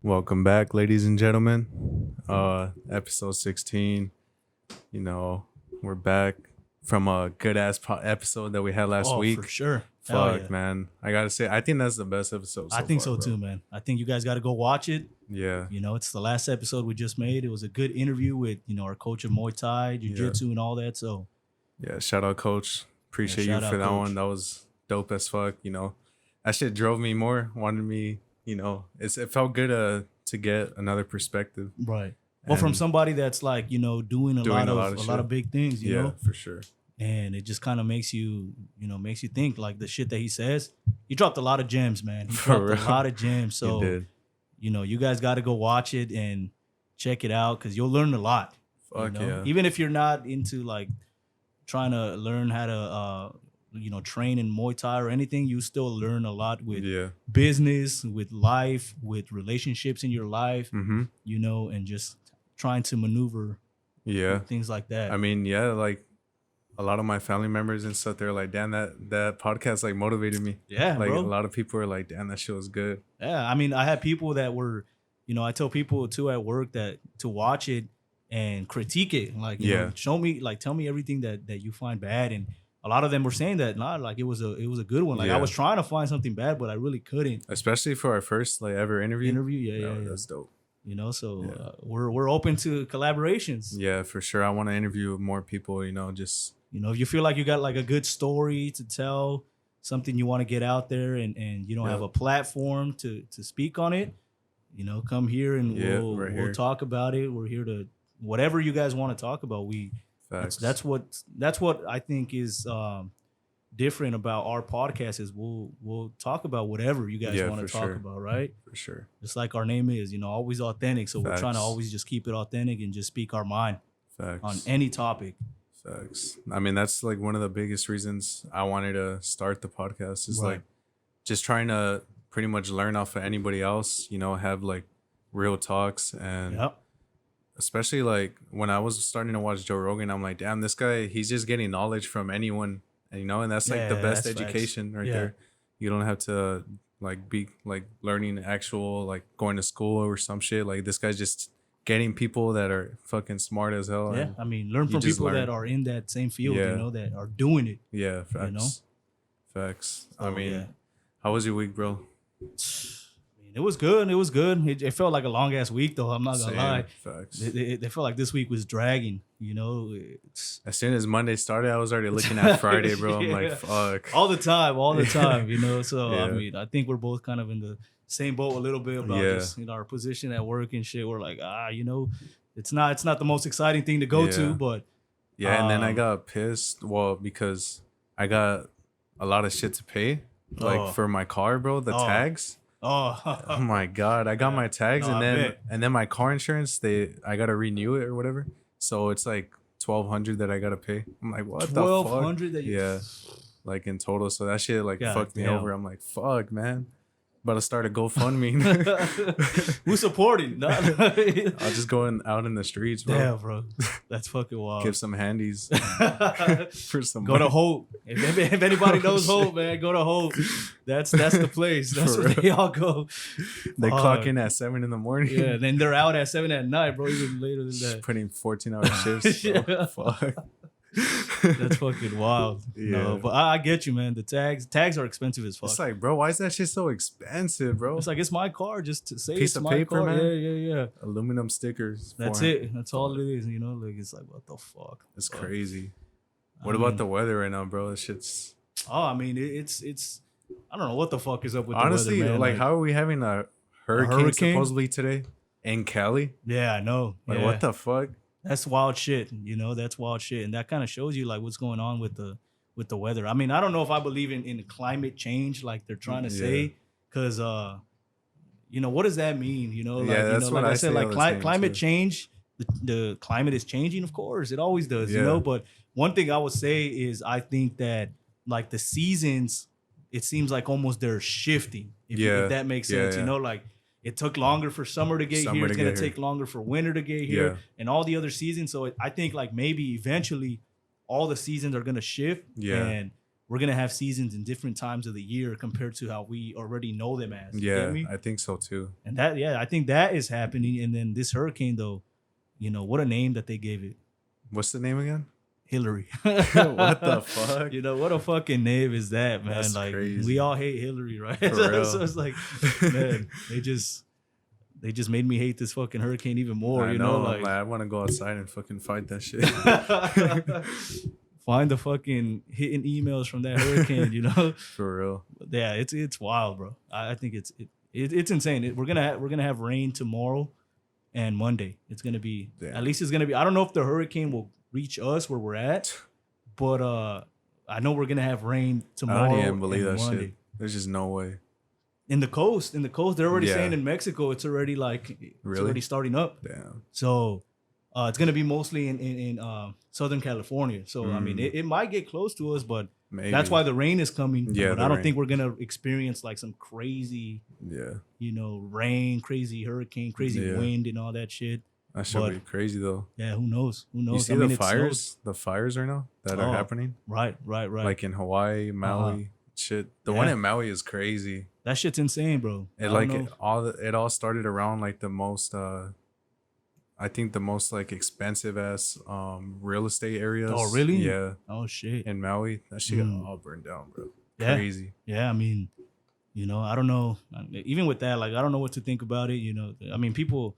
Welcome back, ladies and gentlemen. Episode 16. You know, we're back from a good ass episode that we had last week. For sure. Fuck, yeah. man. I gotta say, I think that's the best episode. I think far, so too, man. I think you guys got to go watch it. Yeah. You know, it's the last episode we just made. It was a good interview with, our coach of Muay Thai, Jiu-Jitsu and all that. So, yeah, shout out, coach. Appreciate you for that coach. one. That was dope as fuck. That shit drove me more, wanted me, it felt good to get another perspective. Right. Well, from somebody that's like, doing a lot of big things, you know? For sure. And it just kind of makes you think like the shit that he says. He dropped a lot of gems, man. He dropped a lot of gems. So, he did. You guys got to go watch it and check it out because you'll learn a lot. Fuck yeah. Even if you're not into like trying to learn how to, train in Muay Thai or anything, you still learn a lot with business, with life, with relationships in your life, and just trying to maneuver things like that. I mean, like a lot of my family members and stuff, they're like, damn, that podcast like motivated me. Yeah, like bro. A lot of people are like, damn, that shit was good. Yeah, I mean, I had people that were, I tell people too at work that to watch it and critique it, like, show me, like, tell me everything that you find bad, and a lot of them were saying that, like it was a good one. Like I was trying to find something bad, but I really couldn't. Especially for our first like ever interview. Yeah. That's dope. We're open to collaborations. Yeah, for sure. I want to interview more people. Just if you feel like you got like a good story to tell, something you want to get out there, and you don't have a platform to speak on it, come here and we'll talk about it. We're here to whatever you guys want to talk about. That's what I think is different about our podcast is we'll talk about whatever you guys want to talk about, right? For sure. Just like our name is, always authentic. So we're trying to always just keep it authentic and just speak our mind on any topic. Facts. I mean, that's like one of the biggest reasons I wanted to start the podcast is like just trying to pretty much learn off of anybody else, have like real talks and especially like when I was starting to watch Joe Rogan, I'm like, damn, this guy, he's just getting knowledge from anyone, and that's like the best education there. You don't have to like be like learning actual, like going to school or some shit. Like this guy's just getting people that are fucking smart as hell. Yeah, I mean, learn from people that are in that same field, that are doing it. Yeah, facts. Facts. I mean, how was your week, bro? It was good. It felt like a long ass week, though. I'm not gonna lie. Facts. It felt like this week was dragging. As soon as Monday started, I was already looking at Friday, bro. I'm like, fuck. All the time. So I mean, I think we're both kind of in the same boat a little bit about just our position at work and shit. We're like, it's not the most exciting thing to go to, but and then I got pissed. Well, because I got a lot of shit to pay, like for my car, bro. The tags. Oh my god! I got my tags and then my car insurance. I gotta renew it or whatever. So it's like $1,200 that I gotta pay. I'm like, what the fuck? $1,200 like in total. So that shit like fucked me over. I'm like, fuck, man. About to start a GoFundMe. Who's supporting? I'll just go out in the streets, bro. Damn, bro. That's fucking wild. Give some handies for some Go to Hope. If anybody knows Hope, man, go to Hope. That's the place. That's where they all go. They clock in at 7 a.m. Yeah, then they're out at 7 p.m, bro. Even later than that. Just putting 14-hour shifts. Fuck. That's fucking wild. No, but I get you, man. The tags are expensive as fuck. It's like, bro, why is that shit so expensive, bro? It's like, it's my car, just to say piece it's of my paper, car. man. Yeah. Aluminum stickers. That's it. That's all it is. Like it's like, what the fuck? It's crazy. What about the weather right now, bro? That shit's. Oh, I mean, it's. I don't know what the fuck is up with honestly, the weather, man. Like, how are we having a hurricane supposedly today in Cali? Yeah, I know. Like, what the fuck? That's wild shit. That's wild shit. And that kind of shows you like what's going on with the weather. I mean, I don't know if I believe in climate change like they're trying to say, because what does that mean? That's what I said. Like climate change, the climate is changing, of course. It always does, but one thing I would say is I think that like the seasons, it seems like almost they're shifting. If that makes sense. Like it took longer for summer to get here. It's going to take longer for winter to get here and all the other seasons. So I think like maybe eventually all the seasons are going to shift and we're gonna have seasons in different times of the year compared to how we already know them as. You Yeah, get me? I think so too. And that, yeah, I think that is happening. And then this hurricane, though, what a name that they gave it. What's the name again? Hillary. What the fuck? What a fucking name is that, man? That's like crazy. we all hate Hillary, right? For real. So it's like, man, they just made me hate this fucking hurricane even more. I know. Like I want to go outside and fucking fight that shit. find the fucking hitting emails from that hurricane, For real. Yeah, it's wild, bro. I think it's insane. We're gonna have rain tomorrow and Monday. It's gonna be at least it's gonna be. I don't know if the hurricane will reach us where we're at, but I know we're gonna have rain tomorrow. I don't even believe that Monday. shit. There's just no way. In the coast, they're already saying in Mexico it's already it's already starting up. Damn. So it's gonna be mostly in Southern California. So I mean, it might get close to us, but Maybe. that's why the rain is coming. Yeah, but I don't think we're gonna experience like some crazy, rain, crazy hurricane, crazy wind, and all that shit. That should be crazy though. Yeah, who knows? You see the fires? The fires right now that are happening. Right. Like in Hawaii, Maui, shit. The one in Maui is crazy. That shit's insane, bro. It all started around like the most I think the most like expensive ass real estate areas. Oh really? Yeah. Oh shit. In Maui, that shit got all burned down, bro. Yeah. Crazy. Yeah, I mean, I don't know. Even with that, like I don't know what to think about it. I mean, people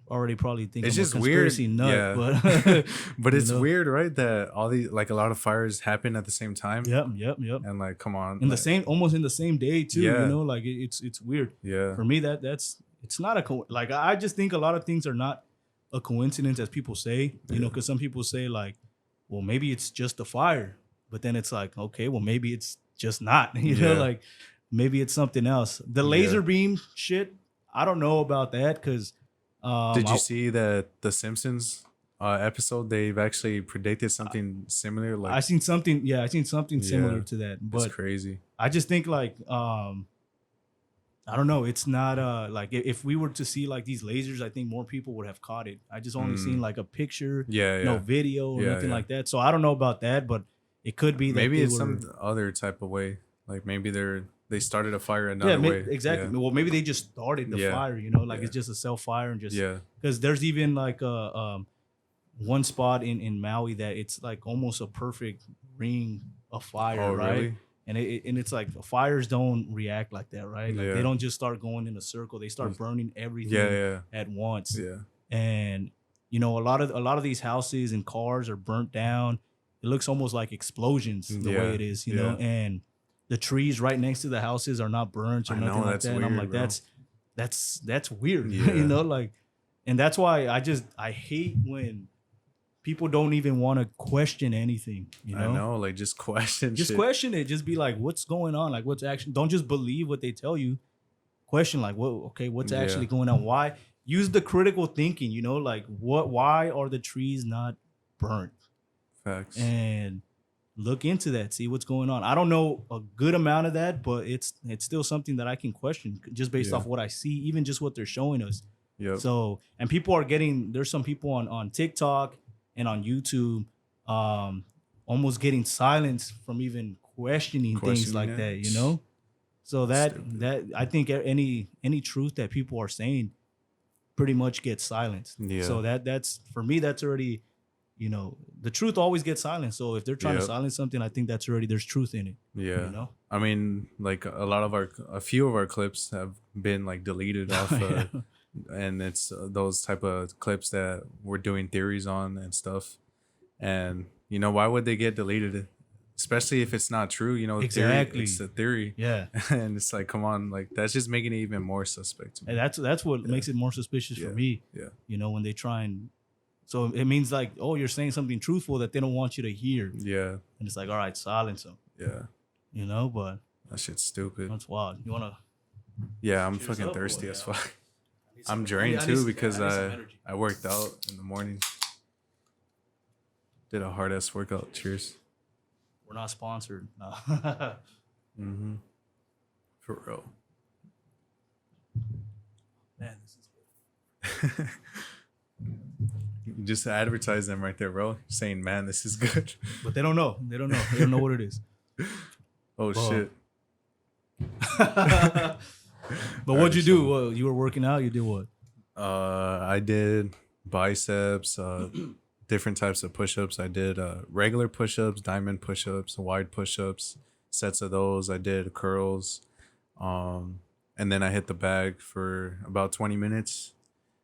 already probably think it's I'm just a conspiracy weird, nut, but but it's weird, right? That all these like a lot of fires happen at the same time. Yep. And like, come on, almost in the same day too. Yeah. Like it's weird. Yeah. For me, it's not like I just think a lot of things are not a coincidence as people say. Because some people say like, well, maybe it's just a fire, but then it's like, okay, well, maybe it's just not. Like maybe it's something else. The laser beam shit, I don't know about that because. Did you see that the Simpsons episode? They've actually predicted something similar. Like I seen something. Yeah, I seen something similar to that. But it's crazy. I just think like I don't know. It's not like if we were to see like these lasers, I think more people would have caught it. I just only seen like a picture, no video or nothing like that. So I don't know about that, but it could be that maybe it's some other type of way. Like maybe they started a fire another way. Exactly. Yeah. Well, maybe they just started the fire. Like it's just a self fire and just because there's even like one spot in Maui that it's like almost a perfect ring of fire, right? Really? And it's like fires don't react like that, right? Like they don't just start going in a circle. They start burning everything at once. Yeah. And a lot of these houses and cars are burnt down. It looks almost like explosions the way it is, you know. And the trees right next to the houses are not burnt or nothing like that. Weird, and I'm like, bro. That's weird, like, and that's why I hate when people don't even want to question anything, I know, like just question question it. Just be like, what's going on? Like, what's actually, don't just believe what they tell you. Question like, what's actually going on? Why? Use the critical thinking, like why are the trees not burnt? Facts. And look into that, see what's going on. I don't know a good amount of that, but it's still something that I can question just based off what I see, even just what they're showing us. Yep. So, and people are there's some people on TikTok and on YouTube almost getting silenced from even questioning things like that, So that I think any truth that people are saying pretty much gets silenced. Yeah. So that's for me, that's already, the truth always gets silenced. So if they're trying to silence something, I think that's already, there's truth in it. Yeah. I mean, like a few of our clips have been like deleted off and it's those type of clips that we're doing theories on and stuff. And why would they get deleted? Especially if it's not true, exactly. It's a theory. Yeah. And it's like, come on, like that's just making it even more suspect to me. And that's what makes it more suspicious for me. Yeah. When they try and, so it means like, oh, you're saying something truthful that they don't want you to hear. Yeah. And it's like, all right, silence them. Yeah. But that shit's stupid. That's wild. You wanna? Yeah, I'm fucking thirsty as fuck. I'm drained too because I worked out in the morning. Did a hard ass workout. Cheers. We're not sponsored. No. Mm-hmm. For real. Man, this is good. Just advertise them right there, bro. Saying, man, this is good. But they don't know. They don't know what it is. Oh shit. But what'd you do? What, you were working out? You did what? I did biceps, different types of push-ups. I did regular push-ups, diamond push-ups, wide push-ups, sets of those. I did curls, and then I hit the bag for about 20 minutes,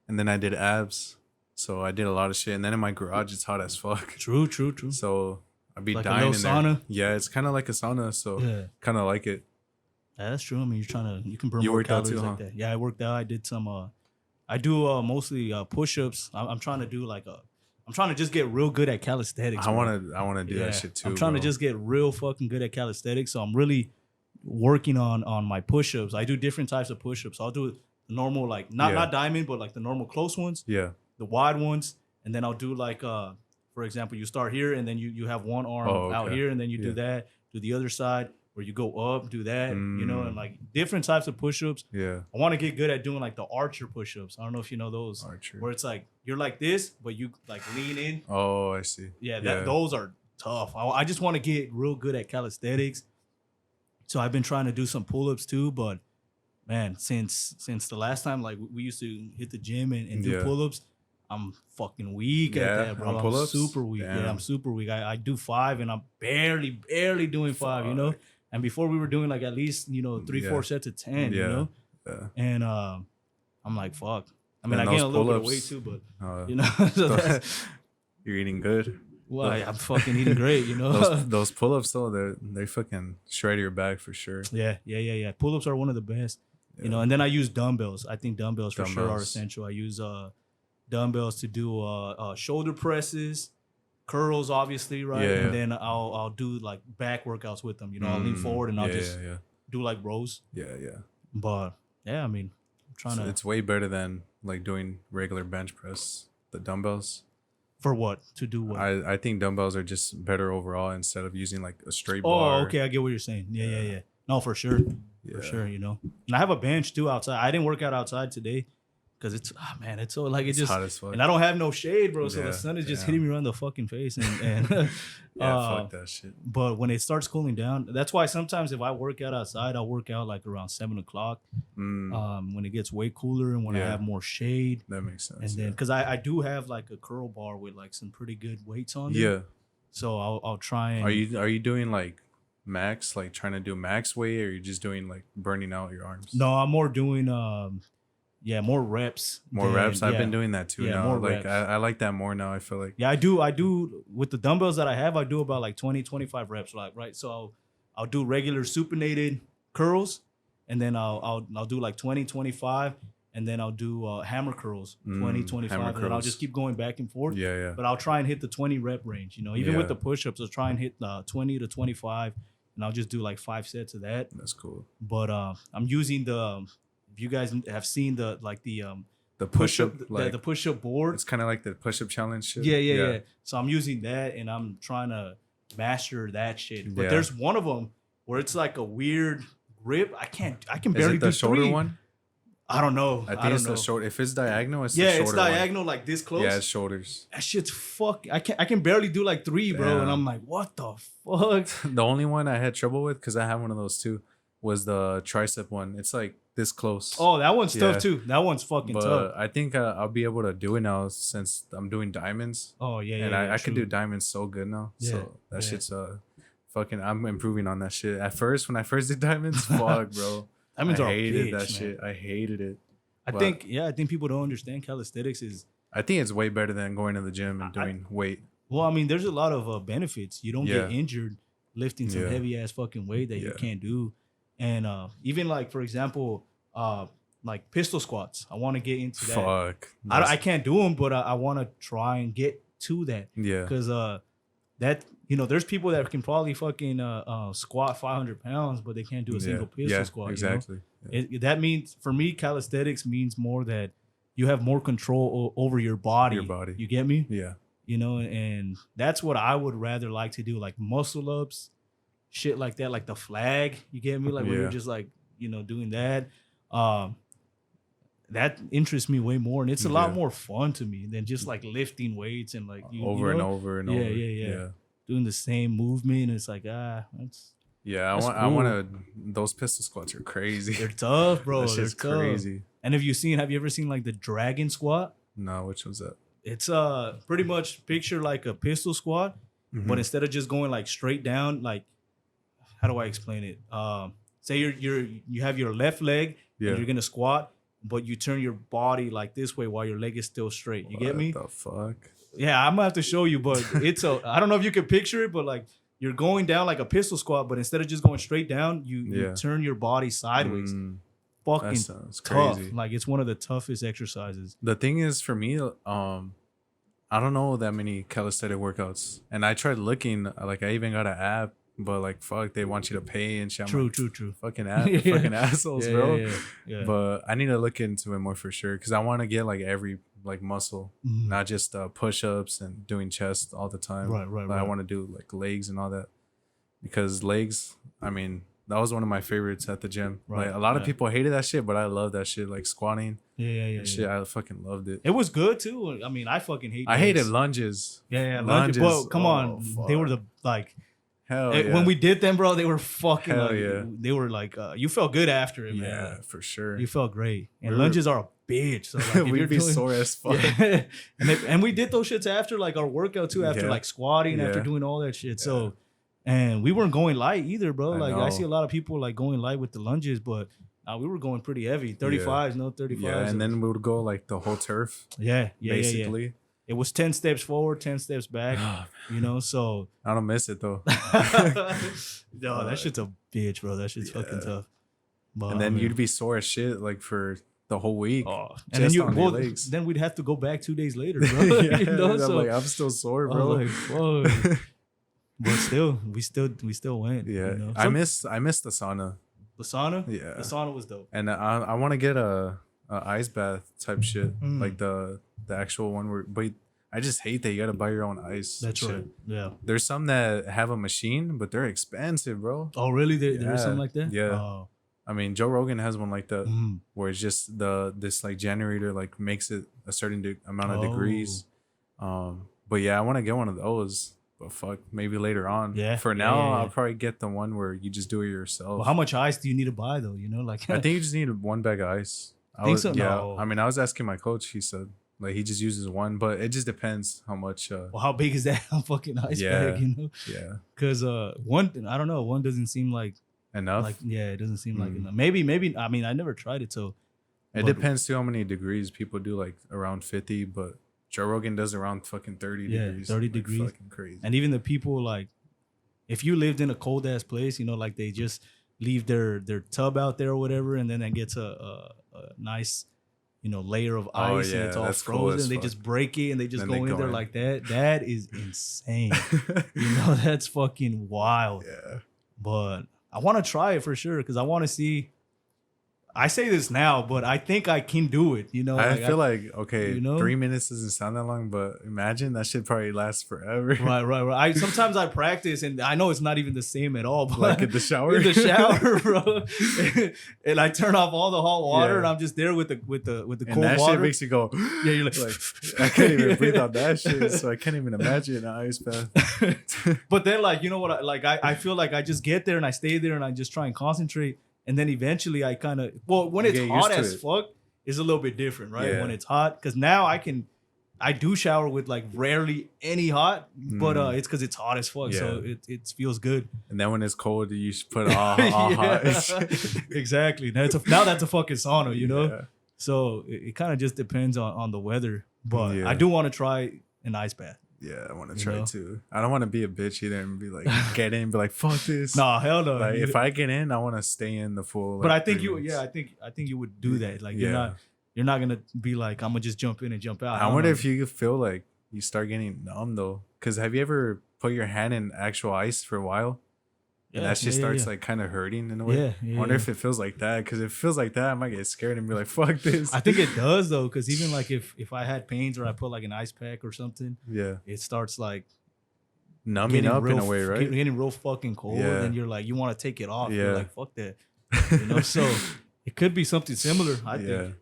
and then I did abs. So I did a lot of shit, and then in my garage it's hot as fuck. True. So I'd be like dying in sauna. there. Yeah, it's kind of like a sauna, so kind of like it. Yeah, that's true. I mean, you can burn more calories like that. Yeah, I worked out. I did some. I do mostly push-ups. I'm trying to do I'm trying to just get real good at calisthenics. I wanna do that shit too. I'm trying to just get real fucking good at calisthenics. So I'm really working on my push-ups. I do different types of push-ups. I'll do the normal, like not diamond, but like the normal close ones. Yeah. The wide ones, and then I'll do like for example, you start here and then you have one arm out here, and then you do that, do the other side, where you go up, do that, you know, and like different types of push-ups. Yeah. I want to get good at doing like the archer push-ups. I don't know if you know those. Archer. Where it's like you're like this, but you like lean in. Oh, I see. Yeah, those are tough. I just want to get real good at calisthenics. So I've been trying to do some pull-ups too, but man, since the last time like we used to hit the gym and do pull-ups, I'm fucking weak at that, bro. I'm super weak. Damn. Yeah, I'm super weak. I do 5 and I'm barely doing 5, you know? And before we were doing like at least, you know, 3-4 sets of 10, you know? Yeah. And I'm like, fuck. I mean, I gained a little bit of weight too, but you know, so you're eating good. Well, I'm fucking eating great, you know. those pull-ups though, they fucking shred your back for sure. Yeah. Pull-ups are one of the best, you know. And then I use dumbbells. I think dumbbells for sure are essential. I use dumbbells to do shoulder presses, curls, obviously, right? Yeah, and then I'll do like back workouts with them. You know, I'll lean forward and I'll just do like rows. Yeah. But yeah, I mean, I'm trying to. It's way better than like doing regular bench press. The dumbbells. For what? To do what? I think dumbbells are just better overall instead of using like a straight bar. Oh, okay, I get what you're saying. Yeah. No, for sure. For sure, you know. And I have a bench too outside. I didn't work out outside today. Cause it's it's so like it's just hot as fuck. And I don't have no shade, bro. So the sun is just hitting me around the fucking face, and fuck that shit. But when it starts cooling down, that's why sometimes if I work out outside, I'll work out like around 7:00. When it gets way cooler and when I have more shade. That makes sense. And then because I do have like a curl bar with like some pretty good weights on there. Yeah. So I'll try and. Are you doing like max, like trying to do max weight, or are you just doing like burning out your arms? No, I'm more doing more reps. More reps. I've been doing that too now. More like I like that more now. I feel like. Yeah, I do with the dumbbells that I have. I do about like 20-25 reps, like right. So I'll do regular supinated curls, and then I'll do like 20-25, and then I'll do hammer curls 20-25, and then I'll just keep going back and forth. Yeah. But I'll try and hit the 20 rep range. You know, even with the push-ups, I'll try and hit 20 to 25, and I'll just do like 5 sets of that. That's cool. But I'm using the. If you guys have seen the push-up the push-up board, it's kind of like the push-up challenge shit. Yeah. So I'm using that and I'm trying to master that shit. But there's one of them where it's like a weird grip. I can barely do the shoulder 3. One. I don't know. I think it's the shoulder. If it's diagonal, it's the shoulder. It's diagonal, like this close. Yeah, it's shoulders. That shit's fuck. I can barely do like 3, bro. And I'm like, what the fuck? The only one I had trouble with, because I have one of those too, was the tricep one. It's like this close. Oh, that one's tough too. That one's fucking tough. I think I'll be able to do it now since I'm doing diamonds. Oh yeah, and I can do diamonds so good now. Yeah, so that shit's fucking. I'm improving on that shit. At first, when I first did diamonds, fuck, bro. Diamonds I hated that shit. I hated it. I think people don't understand calisthenics is. I think it's way better than going to the gym and doing weight. Well, I mean, there's a lot of benefits. You don't get injured lifting some heavy ass fucking weight that you can't do. And even like, for example, like pistol squats. I want to get into that. Fuck. I can't do them, but I want to try and get to that. Yeah. Because that, you know, there's people that can probably fucking squat 500 pounds, but they can't do a single pistol squat. Exactly. You know? That means, for me, calisthenics means more that you have more control over your body. You get me? Yeah. You know, and that's what I would rather like to do, like muscle ups. Shit like that, like the flag, you get me? Like when you're just like, you know, doing that. That interests me way more, and it's a lot more fun to me than just like lifting weights and like over and over and over. Yeah. Doing the same movement, and it's like Yeah, That's I cool. want to. Those pistol squats are crazy. They're tough, bro. That shit's They're tough. crazy. And have you ever seen like the dragon squat? No, which was that? It's pretty much picture like a pistol squat, but instead of just going like straight down, like how do I explain it? Say you have your left leg and you're gonna squat, but you turn your body like this way while your leg is still straight. You get me? What the fuck? Yeah, I'm gonna have to show you, but I don't know if you can picture it, but like you're going down like a pistol squat, but instead of just going straight down, you turn your body sideways. Fucking sounds tough. crazy. Like it's one of the toughest exercises. The thing is, for me, I don't know that many calisthenic workouts, and I tried looking. Like I even got an app, but like fuck, they want you to pay and shit. True. Fucking fucking assholes, bro. Yeah. But I need to look into it more for sure because I want to get like every like muscle, not just push-ups and doing chest all the time. Right. I want to do like legs and all that because legs. I mean, that was one of my favorites at the gym. Right. Like a lot of people hated that shit, but I love that shit. Like squatting. Yeah. Shit, I fucking loved it. It was good too. I mean, I fucking hate. I hated lunges. Yeah, lunges. But come on, fuck. they were the like. Hell yeah. When we did them, bro, they were fucking. Hell like, yeah. They were like, you felt good after it, man. Yeah, for sure. You felt great. And lunges are a bitch. So like, if We'd you're be doing, sore as fuck. Yeah. and we did those shits after like our workout too, after like squatting, after doing all that shit. So, and we weren't going light either, bro. Like I see a lot of people like going light with the lunges, but we were going pretty heavy. 35s, no 35s. Yeah, and then we would go like the whole turf. Yeah. Basically. It was 10 steps forward, 10 steps back, you know, so. I don't miss it though. No, that shit's a bitch, bro. That shit's fucking tough. But, and then you'd be sore as shit like for the whole week. Oh. And then we'd have to go back 2 days later, bro. You know? So, like, I'm still sore, bro. Like, fuck. But still, we still went. Yeah. You know? I miss the sauna. The sauna? Yeah. The sauna was dope. And I want to get a ice bath type shit. Like the actual one where, but I just hate that you gotta buy your own ice. That's right. Yeah. There's some that have a machine, but they're expensive, bro. Oh, really? There is something like that? Yeah. Oh. I mean, Joe Rogan has one like that, where it's just this like generator like makes it a certain amount of degrees. But yeah, I want to get one of those. But fuck, maybe later on. Yeah. For now, I'll probably get the one where you just do it yourself. Well, how much ice do you need to buy though? You know, like I think you just need one bag of ice. So? Yeah. No. I mean, I was asking my coach. He said like he just uses one, but it just depends how much. Well, how big is that fucking ice bag? You know. Yeah. Because one, I don't know. One doesn't seem like enough. Like it doesn't seem like enough. Maybe. I mean, I never tried it, so. It depends too how many degrees people do. Like around 50, but Joe Rogan does around fucking 30 degrees. 30 like, degrees. Fucking crazy. And even the people like, if you lived in a cold ass place, you know, like they just leave their tub out there or whatever, and then it gets a nice, you know, layer of ice and it's all frozen. They just break it and they just go in there like that. That is insane. You know, that's fucking wild. Yeah. But I want to try it for sure because I want to see. I say this now, but I think I can do it. You know, I feel like okay, you know? 3 minutes doesn't sound that long, but imagine that shit probably lasts forever. Right. Sometimes I practice, and I know it's not even the same at all. But like in the shower, bro. And I turn off all the hot water, and I'm just there with the cold and that water. Shit makes you go. Yeah, you're like I can't even breathe on that shit, so I can't even imagine an ice bath. But then, like, you know what? I feel like I just get there and I stay there and I just try and concentrate. And then eventually I kind of, when it's hot as fuck, it's a little bit different, right? Yeah. When it's hot, because now I do shower with like rarely any hot, but it's because it's hot as fuck, so it feels good. And then when it's cold, you should put it all hot. Exactly. Now that's a fucking sauna, you know? Yeah. So it kind of just depends on the weather, but I do want to try an ice bath. Yeah, I want to try too. I don't want to be a bitch either and be like, get in, be like, fuck this. Nah, hell no. Like, if I get in, I want to stay in the full. Like, but I think I think you would do that. Like, you're not gonna be like, I'm gonna just jump in and jump out. I wonder if you feel like you start getting numb though. Because have you ever put your hand in actual ice for a while? And that shit starts like kind of hurting in a way. I wonder if it feels like that. Because if it feels like that, I might get scared and be like, fuck this. I think it does though. Because even like if I had pains or I put like an ice pack or something, it starts like numbing up in a way, right? Getting real fucking cold. And you're like, you want to take it off. You're like, fuck that. You know, so it could be something similar, I think.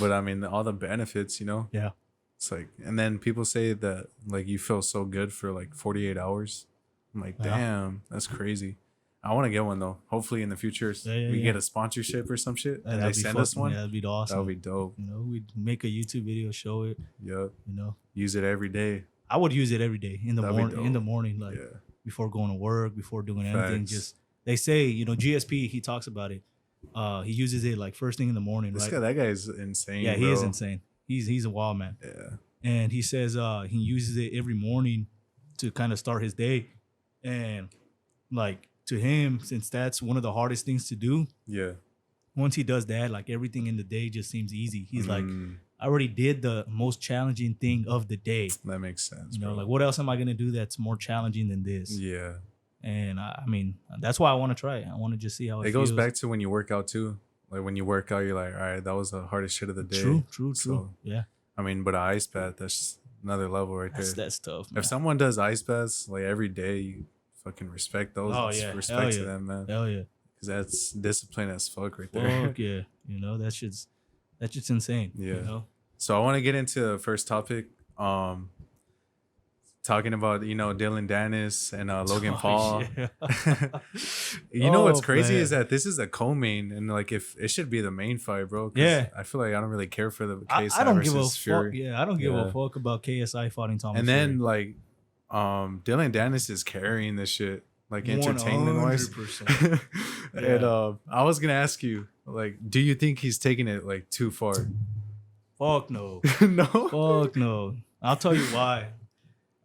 But I mean, all the benefits, you know? Yeah. It's like, and then people say that like you feel so good for like 48 hours. I'm like, damn, that's crazy. I want to get one though. Hopefully in the future we get a sponsorship or some shit and they send us one. Yeah, that'd be awesome. That would be dope. You know, we'd make a YouTube video, show it. Yep. You know, use it every day. I would use it every day in the morning. In the morning, like before going to work, before doing anything. Just they say, you know, GSP. He talks about it. He uses it like first thing in the morning. This guy, that guy is insane. Yeah, bro. He is insane. He's a wild man. Yeah. And he says he uses it every morning to kind of start his day, and like to him, since that's one of the hardest things to do. Yeah. Once he does that, like everything in the day just seems easy. He's like, I already did the most challenging thing of the day. That makes sense. You know, like what else am I gonna do that's more challenging than this? Yeah. And I mean, that's why I want to try it. I want to just see how it feels. Goes back to when you work out too. Like when you work out, you're like, all right, that was the hardest shit of the day. True. So, yeah. I mean, but an ice bath, that's another level right there. That's tough, man. If someone does ice baths like every day, you fucking respect those. Oh, yeah. Respect to them, man. Hell yeah. Because that's discipline as fuck right there. Fuck yeah. You know, that's just insane. Yeah. You know? So I want to get into the first topic. Talking about, you know, Dillon Danis and Logan Paul. Yeah. You know what's crazy is that this is a co-main, and like if it should be the main fight, bro. Yeah. I feel like I don't really care for the KSI I don't give a Fury. fuck. Yeah, I don't give a fuck about KSI fighting Thomas. And then like Dillon Danis is carrying this shit, like entertainment wise. And I was gonna ask you, like, do you think he's taking it like too far? Fuck no. No. Fuck no. I'll tell you why.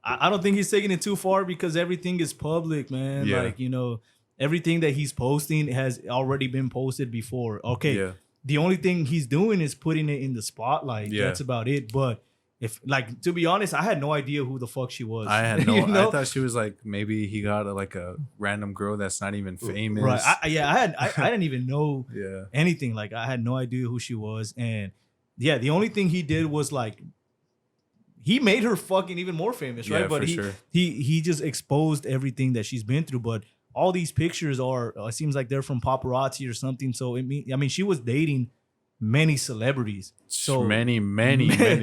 I don't think he's taking it too far because everything is public, man. Yeah. Like, you know, everything that he's posting has already been posted before. Okay. Yeah. The only thing he's doing is putting it in the spotlight. Yeah. That's about it. But if, like, to be honest, I had no idea who the fuck she was. I had no. You know? I thought she was like maybe he got like a random girl that's not even famous. Right. I didn't even know Yeah. anything. Like, I had no idea who she was. And yeah, the only thing he did was like, he made her fucking even more famous, right? Yeah, But he just exposed everything that she's been through. But all these pictures are, it seems like they're from paparazzi or something. So she was dating many celebrities. So many.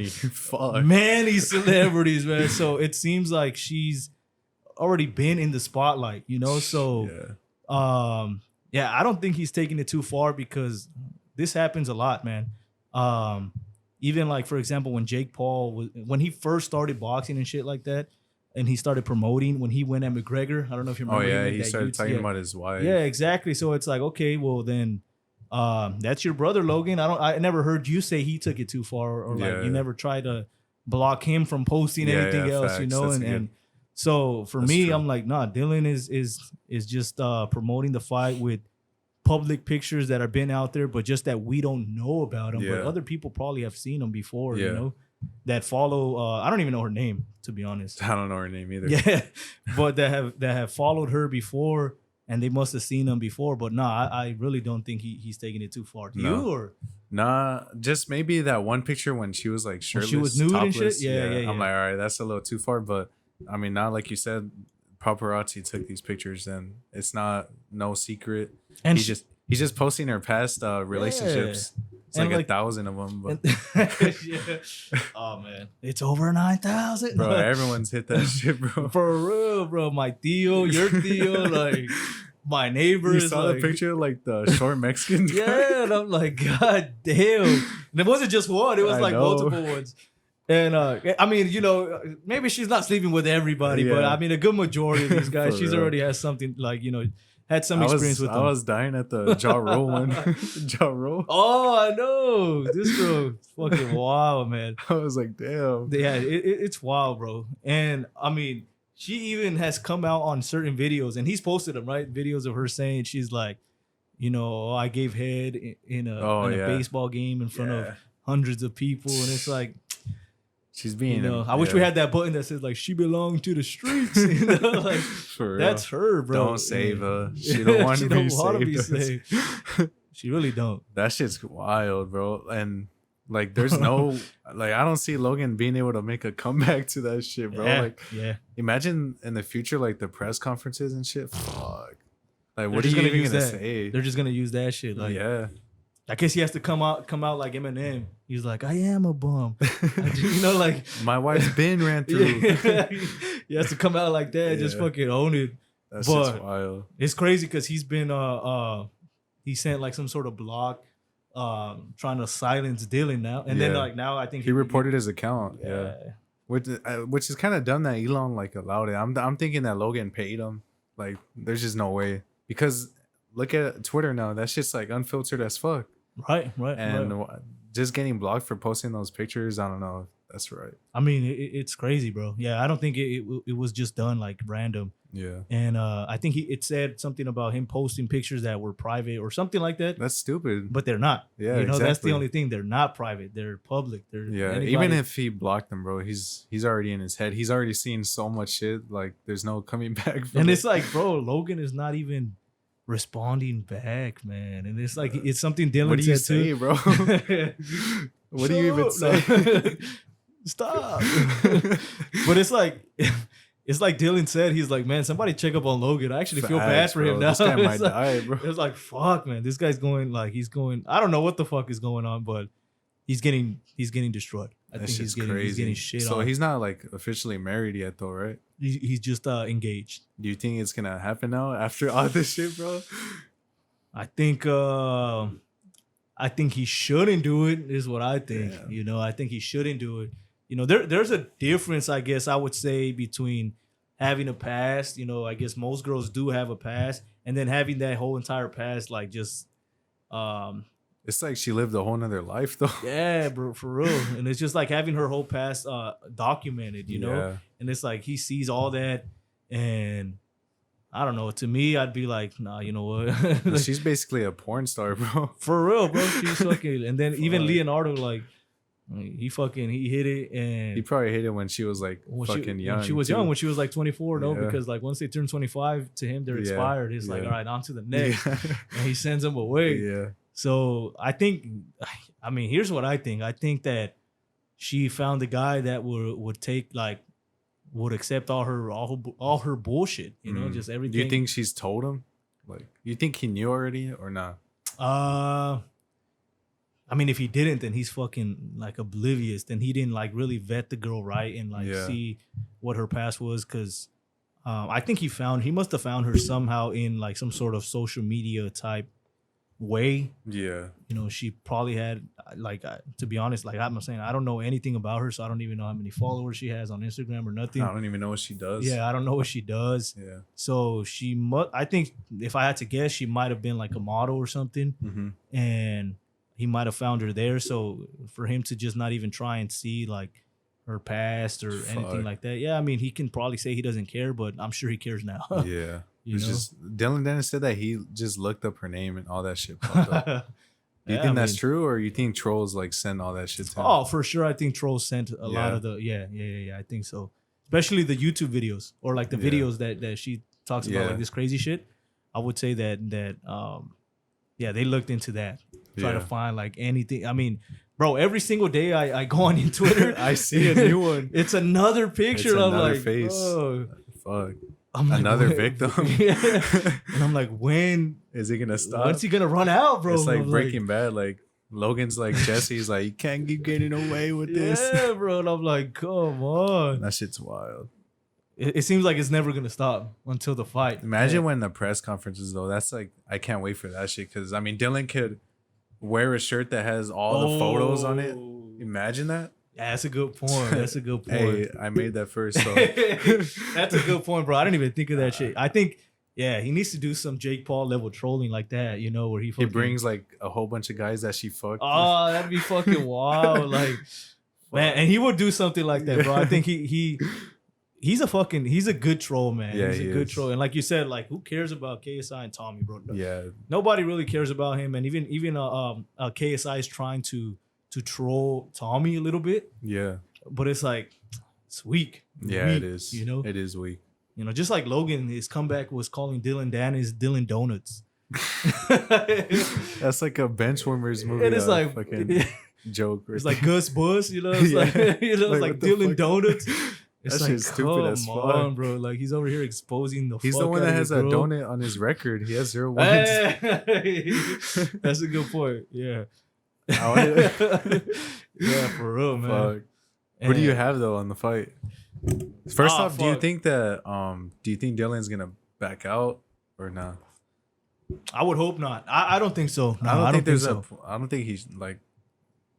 Fuck. Many celebrities, man. So it seems like she's already been in the spotlight, you know? So I don't think he's taking it too far because this happens a lot, man. Even like, for example, when Jake Paul when he first started boxing and shit like that, and he started promoting when he went at McGregor. I don't know if you remember. Oh yeah, he started talking about his wife. Yeah, exactly. So it's like, okay, well then, that's your brother Logan. I never heard you say he took it too far, or like you never tried to block him from posting anything else, facts. You know. And so for me, true. I'm like, nah, Dillon is just promoting the fight with public pictures that have been out there, but just that we don't know about them. But other people probably have seen them before, you know, that follow. I don't even know her name, to be honest. I don't know her name either. Yeah, but that have followed her before, and they must have seen them before. But nah, I really don't think he's taking it too far. Do you or? Nah, just maybe that one picture when she was like shirtless, she was nude topless. And shit. Yeah. I'm like, all right, that's a little too far. But I mean, not like you said, paparazzi took these pictures, and it's no secret. And he's just posting her past relationships. It's like 1,000 of them. But. Oh man, it's over 9,000. Bro, everyone's hit that shit, bro. For real, bro. My tío, your tío, like my neighbors. You saw like, the picture, like the short Mexican guy? Yeah, and I'm like, God damn. And it wasn't just one; it was like multiple ones. And I mean, you know, maybe she's not sleeping with everybody, but I mean, a good majority of these guys, she's already has something like, you know, had some experience with them. I was dying at the jaw roll one. Jaw roll. Oh, I know. This girl fucking wild, man. I was like, damn. Yeah, it's wild, bro. And I mean, she even has come out on certain videos, and he's posted them, right? Videos of her saying she's like, you know, I gave head in a baseball game in front of hundreds of people, and it's like, she's being, you know, I wish we had that button that says like she belonged to the streets. You know, like for real. That's her, bro. Don't save her. She don't want to be saved. She really don't. That shit's wild, bro. And like, there's no like, I don't see Logan being able to make a comeback to that shit, bro. Like, imagine in the future, like the press conferences and shit. Fuck. Like, what are you even gonna say? They're just gonna use that shit. Like, I guess he has to come out like Eminem. He's like, I am a bum. You know, like my wife's been ran through. He has to come out like that, just fucking own it. That's just wild. It's crazy because he's been he sent like some sort of block trying to silence Dillon now, and then like now I think he reported his account. Yeah. Which is kind of dumb that Elon like allowed it. I'm thinking that Logan paid him. Like, there's just no way, because look at Twitter now. That shit's like unfiltered as fuck. Right. And just getting blocked for posting those pictures, I don't know if that's right. I mean, it's crazy, bro. Yeah, I don't think it was just done like random. Yeah. And I think it said something about him posting pictures that were private or something like that. That's stupid. But they're not. Yeah, exactly. That's the only thing. They're not private. They're public. Even if he blocked them, bro, he's already in his head. He's already seen so much shit. Like, there's no coming back from it's like, bro, Logan is not even responding back, man. And it's like, it's something Dillon said too. What do you say, bro? What do you even say? Stop. But it's like Dillon said, he's like, man, somebody check up on Logan. I actually feel bad for him now. This guy might die, bro. It's like, fuck, man. This guy's going I don't know what the fuck is going on, but he's getting destroyed. I think he's getting shit on. So he's not like officially married yet though, right? He's just engaged. Do you think it's gonna happen now after all this shit, bro? I think he shouldn't do it, is what I think. Yeah. You know, I think he shouldn't do it. You know, there's a difference, I guess, I would say, between having a past. You know, I guess most girls do have a past, and then having that whole entire past, like, just it's like she lived a whole nother life though. Yeah, bro, for real. And it's just like having her whole past documented, you know? And it's like he sees all that, and I don't know. To me, I'd be like, nah, you know what? Like, she's basically a porn star, bro. For real, bro. She's fucking. And then even Leonardo, like, he hit it, and he probably hit it when she was like fucking young. When she was young, when she was like 24, no, because like once they turn 25, to him they're expired. He's like, all right, on to the next, and he sends them away. Yeah. So I think, I mean, here's what I think. I think that she found a guy that would accept all her bullshit. You know, just everything. Do you think she's told him? Like, you think he knew already or not? I mean, if he didn't, then he's fucking like oblivious. Then he didn't like really vet the girl right and like see what her past was. Because I think he must have found her somehow in like some sort of social media type way. Yeah. You know, she probably had like, to be honest, like I'm saying, I don't know anything about her, so I don't even know how many followers she has on Instagram or nothing. I don't even know what she does. Yeah, I don't know what she does. Yeah. So I think if I had to guess, she might have been like a model or something. Mm-hmm. And he might have found her there. So for him to just not even try and see like her past or anything like that. Yeah, I mean, he can probably say he doesn't care, but I'm sure he cares now. Yeah. It's just Dillon Danis said that he just looked up her name and all that shit popped up. Do you think that's true, or you think trolls like send all that shit to him? Oh, for sure. I think trolls sent a lot of the I think so. Especially the YouTube videos or like the videos that she talks about like this crazy shit. I would say that they looked into that. Try to find like anything. I mean, bro, every single day I go on your Twitter, I see a new one. It's another picture of like face. Oh. Fuck. I'm like, another victim. And I'm like, when is he gonna stop? When's he gonna run out, bro? It's like Breaking Bad. Like Logan's like Jesse's like, you can't keep getting away with this. Yeah, bro. And I'm like, come on. That shit's wild. It seems like it's never gonna stop until the fight. Imagine when the press conferences though. That's like, I can't wait for that shit, because I mean, Dillon could wear a shirt that has all the photos on it. Imagine that. Yeah, that's a good point. That's a good point. Hey, I made that first. So. That's a good point, bro. I didn't even think of that shit. I think, he needs to do some Jake Paul level trolling like that, you know, where he brings like a whole bunch of guys that she fucked. Oh, that'd be fucking wild. Like, man, and he would do something like that, bro. I think he's a good troll, man. Yeah, he's a good troll. And like you said, like, who cares about KSI and Tommy, bro? Yeah. Nobody really cares about him. And even KSI is trying to troll Tommy a little bit. Yeah. But it's like, it's weak. Yeah, weak, it is. You know? It is weak. You know, just like Logan, his comeback was calling Dillon Danis Dillon Donuts. That's like a Benchwarmers movie. It is like fucking joke. It's like Gus Bus, you know? It's like, it's like Dillon Donuts. It's that like, shit's stupid as fuck. Come on, bro. Like, he's over here exposing the He's fuck the one that has a girl. donut on his record. He has 0 wins. Hey, that's a good point. Yeah. Yeah, for real, man. Fuck. What do you have though on the fight? First off, fuck. do you think Dillon's gonna back out or not? I would hope not. I don't think so. No, I don't think he's like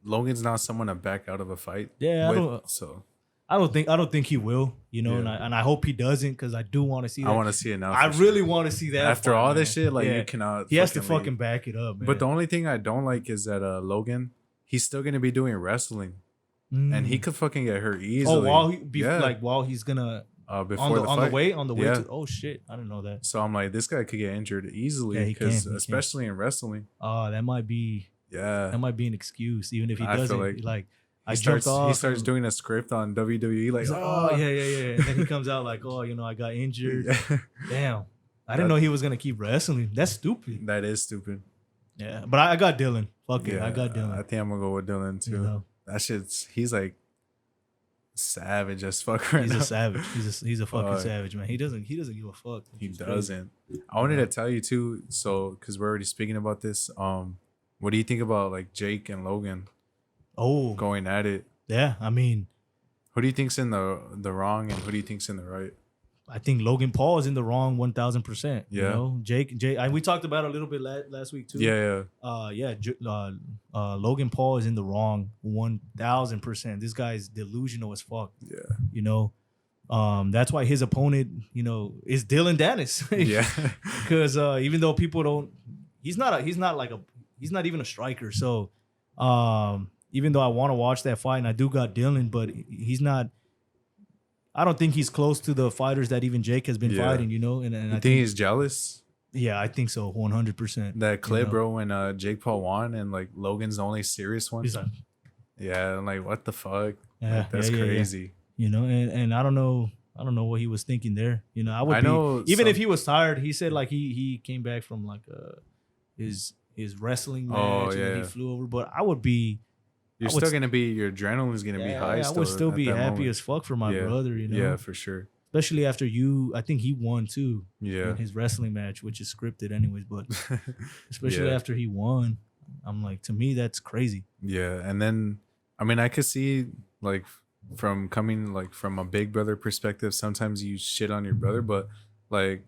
Logan's not someone to back out of a fight. Yeah, I don't think he will. You know, Yeah. and I hope he doesn't because I do want to see that. I want to see it now. I really want to see that after fight, all man. this shit. Like you cannot. He has to fucking leave. back it up, man. But the only thing I don't like is that Logan, he's still gonna be doing wrestling, and he could fucking get hurt easily. Oh, while he's gonna before on the way to. Oh shit, I didn't know that. So I'm like, this guy could get injured easily because especially in wrestling. Oh, that might be an excuse, even if he doesn't. He starts doing a script on WWE like, yeah. And then he comes out like, oh, I got injured. Yeah. Damn. I didn't know he was gonna keep wrestling. That's stupid. That is stupid. Yeah. But I got Dillon. Fuck it. I got Dillon. I think I'm gonna go with Dillon too. That he's like savage as fuck right now. He's a savage. He's a fucking savage, man. He doesn't give a fuck. He doesn't. Crazy. I wanted to tell you too, so because we're already speaking about this. What do you think about like Jake and Logan? Oh, going at it. Yeah, I mean, who do you think's in the wrong and who do you think's in the right? I think Logan Paul is in the wrong 1,000%. Yeah. You know, Jake, we talked about it a little bit last week too. Yeah. Logan Paul is in the wrong 1,000%. This guy's delusional as fuck. Yeah. You know, that's why his opponent, is Dillon Danis. Yeah. Because even though people don't, he's not even a striker. So, even though I want to watch that fight and I do got Dillon, but he's not. I don't think he's close to the fighters that even Jake has been fighting, And I think he's jealous. Yeah, I think so, 100%. That clip, bro, when Jake Paul won and like Logan's the only serious one. He's like, yeah, I'm like, what the fuck? Yeah, like, that's crazy. Yeah. And I don't know what he was thinking there. Even if he was tired, he said like he came back from like his wrestling match and then he flew over. But I would be. Your adrenaline's gonna be high. I would still be happy as fuck for my brother, Yeah, for sure. Especially after I think he won too. Yeah. In his wrestling match, which is scripted anyways, but especially after he won, I'm like, to me, that's crazy. Yeah. And then, I mean, I could see like from coming like from a big brother perspective, sometimes you shit on your brother, but like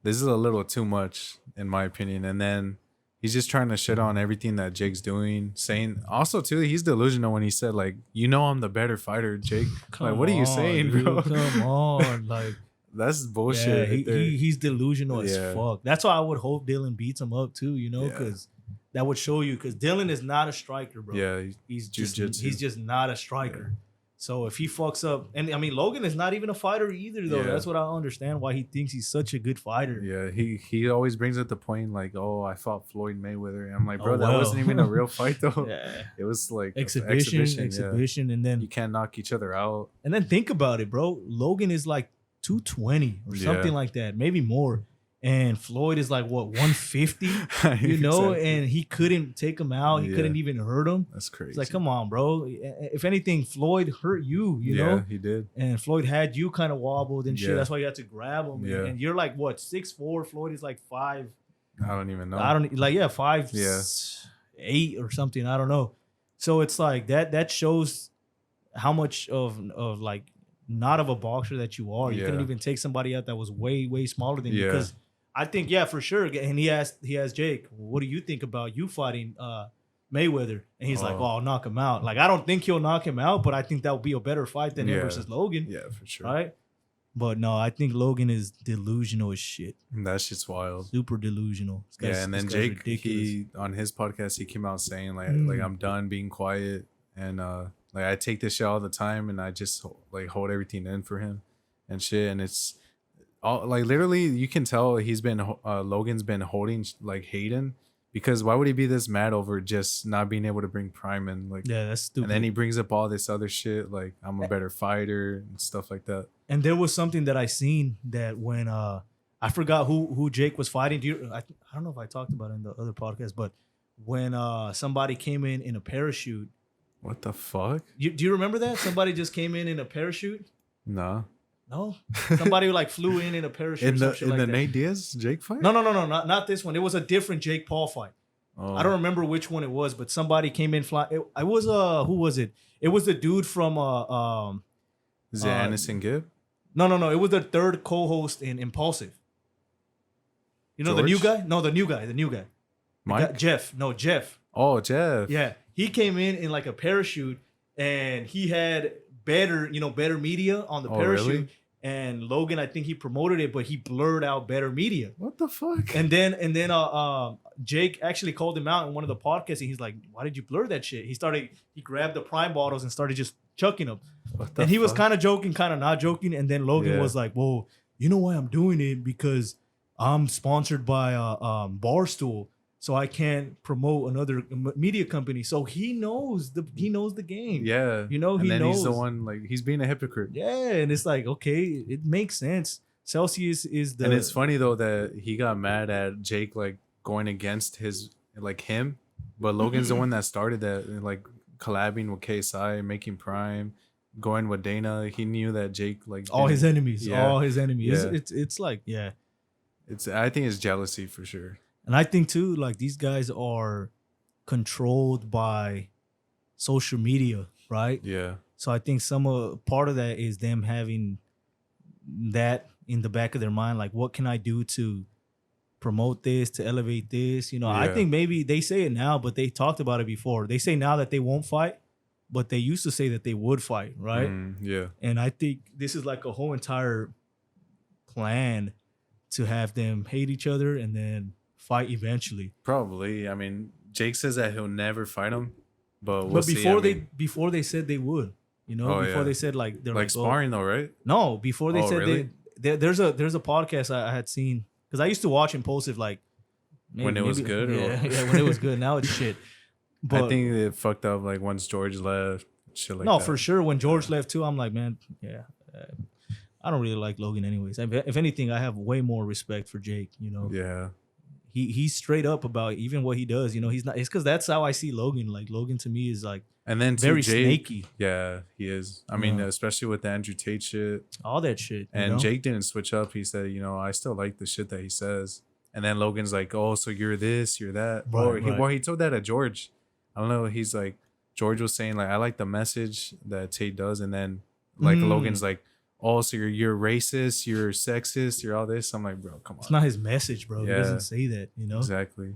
this is a little too much in my opinion. And then he's just trying to shit on everything that Jake's doing, saying also too, he's delusional when he said like, I'm the better fighter, Jake. What are you saying, bro? Come on, like that's bullshit. Yeah, he's delusional as fuck. That's why I would hope Dillon beats him up too, because that would show you. Because Dillon is not a striker, bro. Yeah, he's just not a striker. Yeah. So if he fucks up, and I mean Logan is not even a fighter either, though. Yeah. That's what I don't understand why he thinks he's such a good fighter. Yeah, he always brings up the point like, oh, I fought Floyd Mayweather. And I'm like, bro, that wasn't even a real fight though. Yeah, it was like exhibition, and then you can't knock each other out. And then think about it, bro. Logan is like 220 or something like that, maybe more. And Floyd is like what 150, exactly. And he couldn't take him out. He couldn't even hurt him. That's crazy. It's like, come on, bro. If anything, Floyd hurt you. You know, he did. And Floyd had you kind of wobbled and shit. That's why you had to grab him. Yeah. And you're like what 6'4". Floyd is like 5. I don't even know. 5'8" or something. I don't know. So it's like that shows how much of like not of a boxer that you are. You couldn't even take somebody out that was way smaller than you because. I think, for sure. And he asked Jake, what do you think about you fighting Mayweather? And he's like, I'll knock him out. Like, I don't think he'll knock him out, but I think that would be a better fight than him versus Logan. Yeah, for sure. Right? But no, I think Logan is delusional as shit. That shit's wild. Super delusional. And then Jake, he on his podcast, he came out saying like I'm done being quiet. And like I take this shit all the time and I just like hold everything in for him and shit. And it's like literally you can tell Logan's been holding like Hayden because why would he be this mad over just not being able to bring Prime in? Like, yeah, that's stupid. And then he brings up all this other shit like I'm a better fighter and stuff like that. And there was something that I seen that when I forgot who Jake was fighting. I don't know if I talked about it in the other podcast, but when somebody came in a parachute. What the fuck? Do you remember that? Somebody just came in a parachute? No. No, somebody like flew in a parachute. In the Nate Diaz Jake fight? No, not this one. It was a different Jake Paul fight. Oh. I don't remember which one it was, but somebody came in flying. I was who was it? It was the dude from Is it Anderson Gibb? No. It was the third co-host in Impulsive. You know, the new guy? No, the new guy. Mike? Jeff. No, Jeff. Oh, Jeff. Yeah. He came in like a parachute, and he had better media on the parachute. Really? And Logan, I think he promoted it, but he blurred out better media. What the fuck? And then Jake actually called him out in one of the podcasts, and he's like, "Why did you blur that shit?" He grabbed the Prime bottles and started just chucking them. And he was kind of joking, kind of not joking. And then Logan was like, "Whoa, you know why I'm doing it? Because I'm sponsored by Barstool, so I can't promote another media company." So he knows the game. Yeah, he knows. He's the one, like, he's being a hypocrite. Yeah, and it's like, okay, it makes sense. Celsius is the. And it's funny though that he got mad at Jake, like, going against him, but Logan's the one that started that, like, collabing with KSI, making Prime, going with Dana. He knew that Jake, like, all his enemies. Yeah. It's like, yeah. I think it's jealousy for sure. And I think too, like, these guys are controlled by social media, right? Yeah. So I think part of that is them having that in the back of their mind, like, what can I do to promote this, to elevate this? You know, I think maybe they say it now, but they talked about it before. They say now that they won't fight, but they used to say that they would fight, right? Yeah. And I think this is like a whole entire plan to have them hate each other and then fight eventually. Probably. I mean, Jake says that he'll never fight him, but before they said they would, they said, like, they're like sparring though, right? No, before they said really? there's a podcast I had seen, because I used to watch Impulsive, like, when it was good. When it was good. Now it's shit. But I think it fucked up, like, once George left, shit like that. No, for sure. When George left too, I'm like, man, I don't really like Logan anyways. If anything, I have way more respect for Jake, Yeah. He's straight up about even what he does. He's not. It's because that's how I see Logan. Like, Logan to me is like, and then very Jake, snaky. Yeah, he is. I mean, especially with the Andrew Tate shit, all that shit. And Jake didn't switch up. He said, I still like the shit that he says. And then Logan's like, oh, so you're this, you're that. Right. He told that to George. I don't know. He's like, George was saying, like, I like the message that Tate does, and then, like, Logan's like, oh, so you're racist, you're sexist, you're all this. I'm like, bro, come on. It's not his message, bro. Yeah. He doesn't say that, Exactly.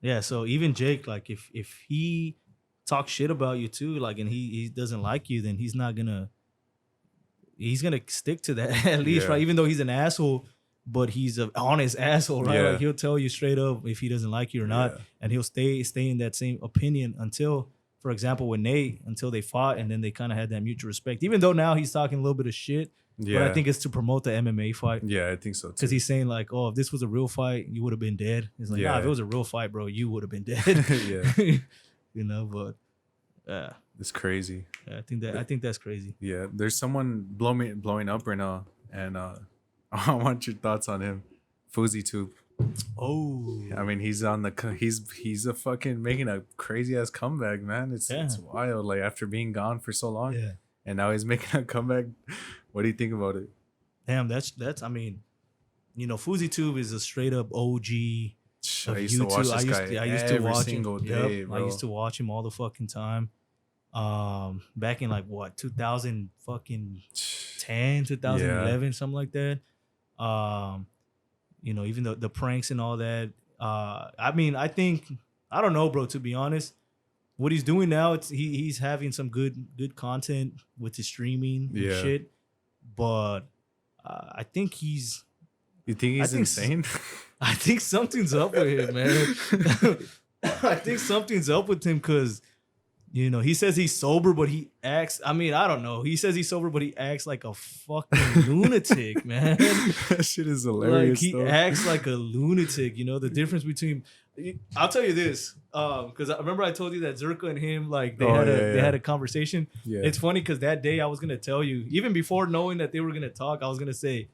Yeah, so even Jake, like, if he talks shit about you too, like, and he doesn't like you, then he's gonna stick to that at least, right? Even though he's an asshole, but he's an honest asshole, right? Like, he'll tell you straight up if he doesn't like you or not, and he'll stay in that same opinion until, for example, with Nate, until they fought, and then they kind of had that mutual respect. Even though now he's talking a little bit of shit, but I think it's to promote the MMA fight. Yeah, I think so too. Because he's saying, like, oh, if this was a real fight, you would have been dead. He's like, nah, if it was a real fight, bro, you would have been dead. But it's crazy. Yeah, I think that's crazy. Yeah, there's someone blowing up right now, and I want your thoughts on him, FouseyTube. Oh, I mean, he's a fucking making a crazy ass comeback, man. It's wild. Like, after being gone for so long, and now he's making a comeback. What do you think about it? Damn, that's. I mean, FouseyTube is a straight up OG. I used to watch this guy every single day. Yep, I used to watch him all the fucking time. Back in, like, what, 2010, 2011, something like that. Even the pranks and all that. I mean, I don't know, bro, to be honest. What he's doing now, he's having some good content with his streaming and shit. But I think he's... You think he's insane? I think something's up with him, man. I think something's up with him because, he says he's sober, but he acts... I mean, I don't know. He says he's sober, but he acts like a fucking lunatic, man. That shit is hilarious. Like, he acts like a lunatic, the difference between... I'll tell you this, because I remember I told you that Zerka and him, like, they had a conversation. Yeah. It's funny because that day I was gonna tell you, even before knowing that they were gonna talk, I was gonna say,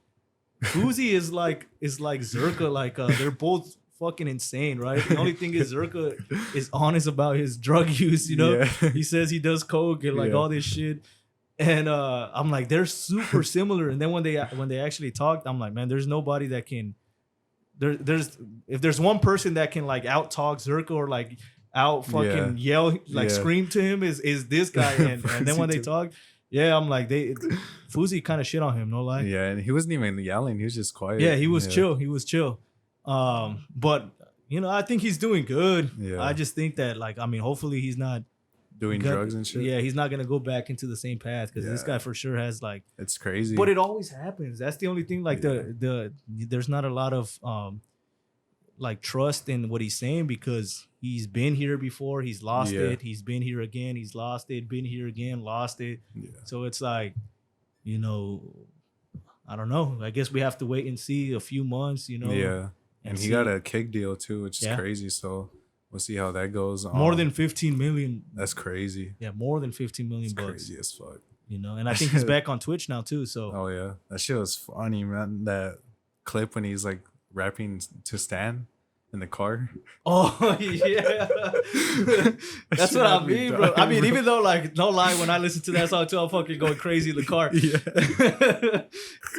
Fousey is like Zerka, like, they're both fucking insane, right? The only thing is Zerka is honest about his drug use, He says he does coke and, like, all this shit. And I'm like, they're super similar. And then when they actually talked, I'm like, man, there's nobody that can. If there's one person that can, like, out talk Zerka or, like, out fucking yell, like, scream to him is this guy. And then when they talk, I'm like, Fousey kind of shit on him, no lie. Yeah, and he wasn't even yelling. He was just quiet. Yeah, he was chill. He was chill. But I think he's doing good. Yeah. I just think that, like, I mean, hopefully he's not doing drugs and shit. Yeah, he's not gonna go back into the same path, because this guy for sure has, like, it's crazy. But it always happens. That's the only thing. Like there's not a lot of like trust in what he's saying, because he's been here before, he's lost it. He's been here again, he's lost it. Been here again, lost it. Yeah. So it's like, I don't know. I guess we have to wait and see a few months. Yeah. And he got a kick deal too, which is crazy. So we'll see how that goes. More than 15 million. That's crazy. Yeah, more than 15 million bucks. Crazy as fuck. And I think he's back on Twitch now too. So. Oh yeah, that shit was funny, man. That clip when he's like rapping to Stan in the car. Oh yeah, that's what I mean, bro. I mean, even though, like, no lie, when I listen to that song too, I'm fucking going crazy in the car. Yeah,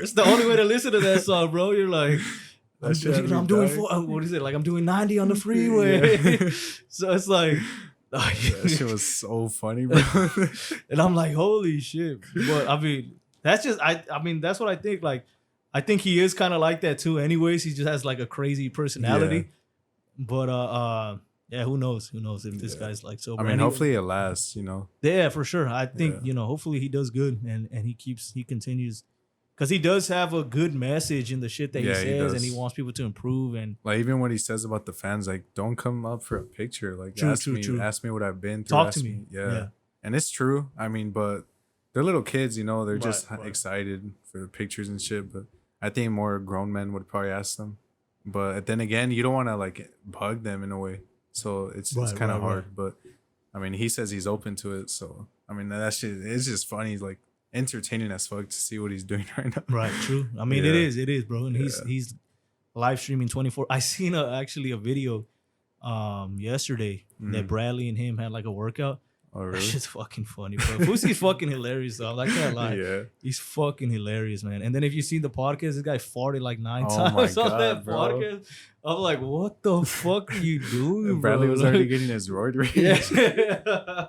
it's the only way to listen to that song, bro. You're like. I'm doing what is it? Like, I'm doing 90 on the freeway. Yeah. So it's like, that shit was so funny, bro. And I'm like, holy shit. But I mean, that's just I mean, that's what I think. Like, I think he is kind of like that too. Anyways, he just has like a crazy personality. Yeah. But yeah, who knows? Who knows if this guy's like so. I mean, hopefully it lasts. Yeah, for sure. I think hopefully he does good and he continues. Because he does have a good message in the shit that he says, and he wants people to improve. And like, even what he says about the fans, like, don't come up for a picture. Like, ask me what I've been through. Talk to me. Yeah. And it's true. I mean, but they're little kids, they're just excited for the pictures and shit. But I think more grown men would probably ask them. But then again, you don't want to, like, bug them in a way. So it's kind of hard. But I mean, he says he's open to it. So I mean, that shit is just funny. Like, entertaining as fuck to see what he's doing right now. Right, true. I mean, it is, bro. And he's live streaming 24. I seen actually a video yesterday that Bradley and him had like a workout. Oh, really? That shit's fucking funny, bro. Fousey's fucking hilarious, though. I can't lie. Yeah. He's fucking hilarious, man. And then if you see the podcast, this guy farted like 9 times on that podcast. I'm like, what the fuck are you doing, Bradley bro? was already getting his roid rage. Yeah.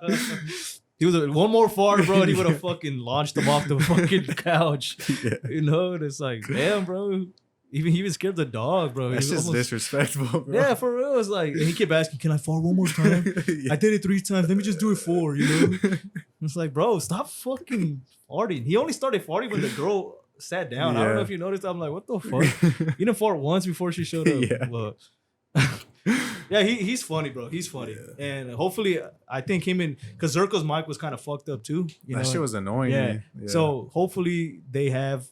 He was one more fart, bro, and he would have fucking launched him off the fucking couch. Yeah. And it's like, damn, bro. He even scared the dog, bro. That's just disrespectful, bro. Yeah, for real. It's like, and he kept asking, can I fart one more time? I did it 3 times. Let me just do it 4, It's like, bro, stop fucking farting. He only started farting when the girl sat down. I don't know if you noticed. I'm like, what the fuck? He didn't fart once before she showed up. Yeah. But yeah, he's funny, bro. He's funny. Yeah. And hopefully, I think because Zerko's mic was kind of fucked up too. That shit was annoying. Yeah. So hopefully they have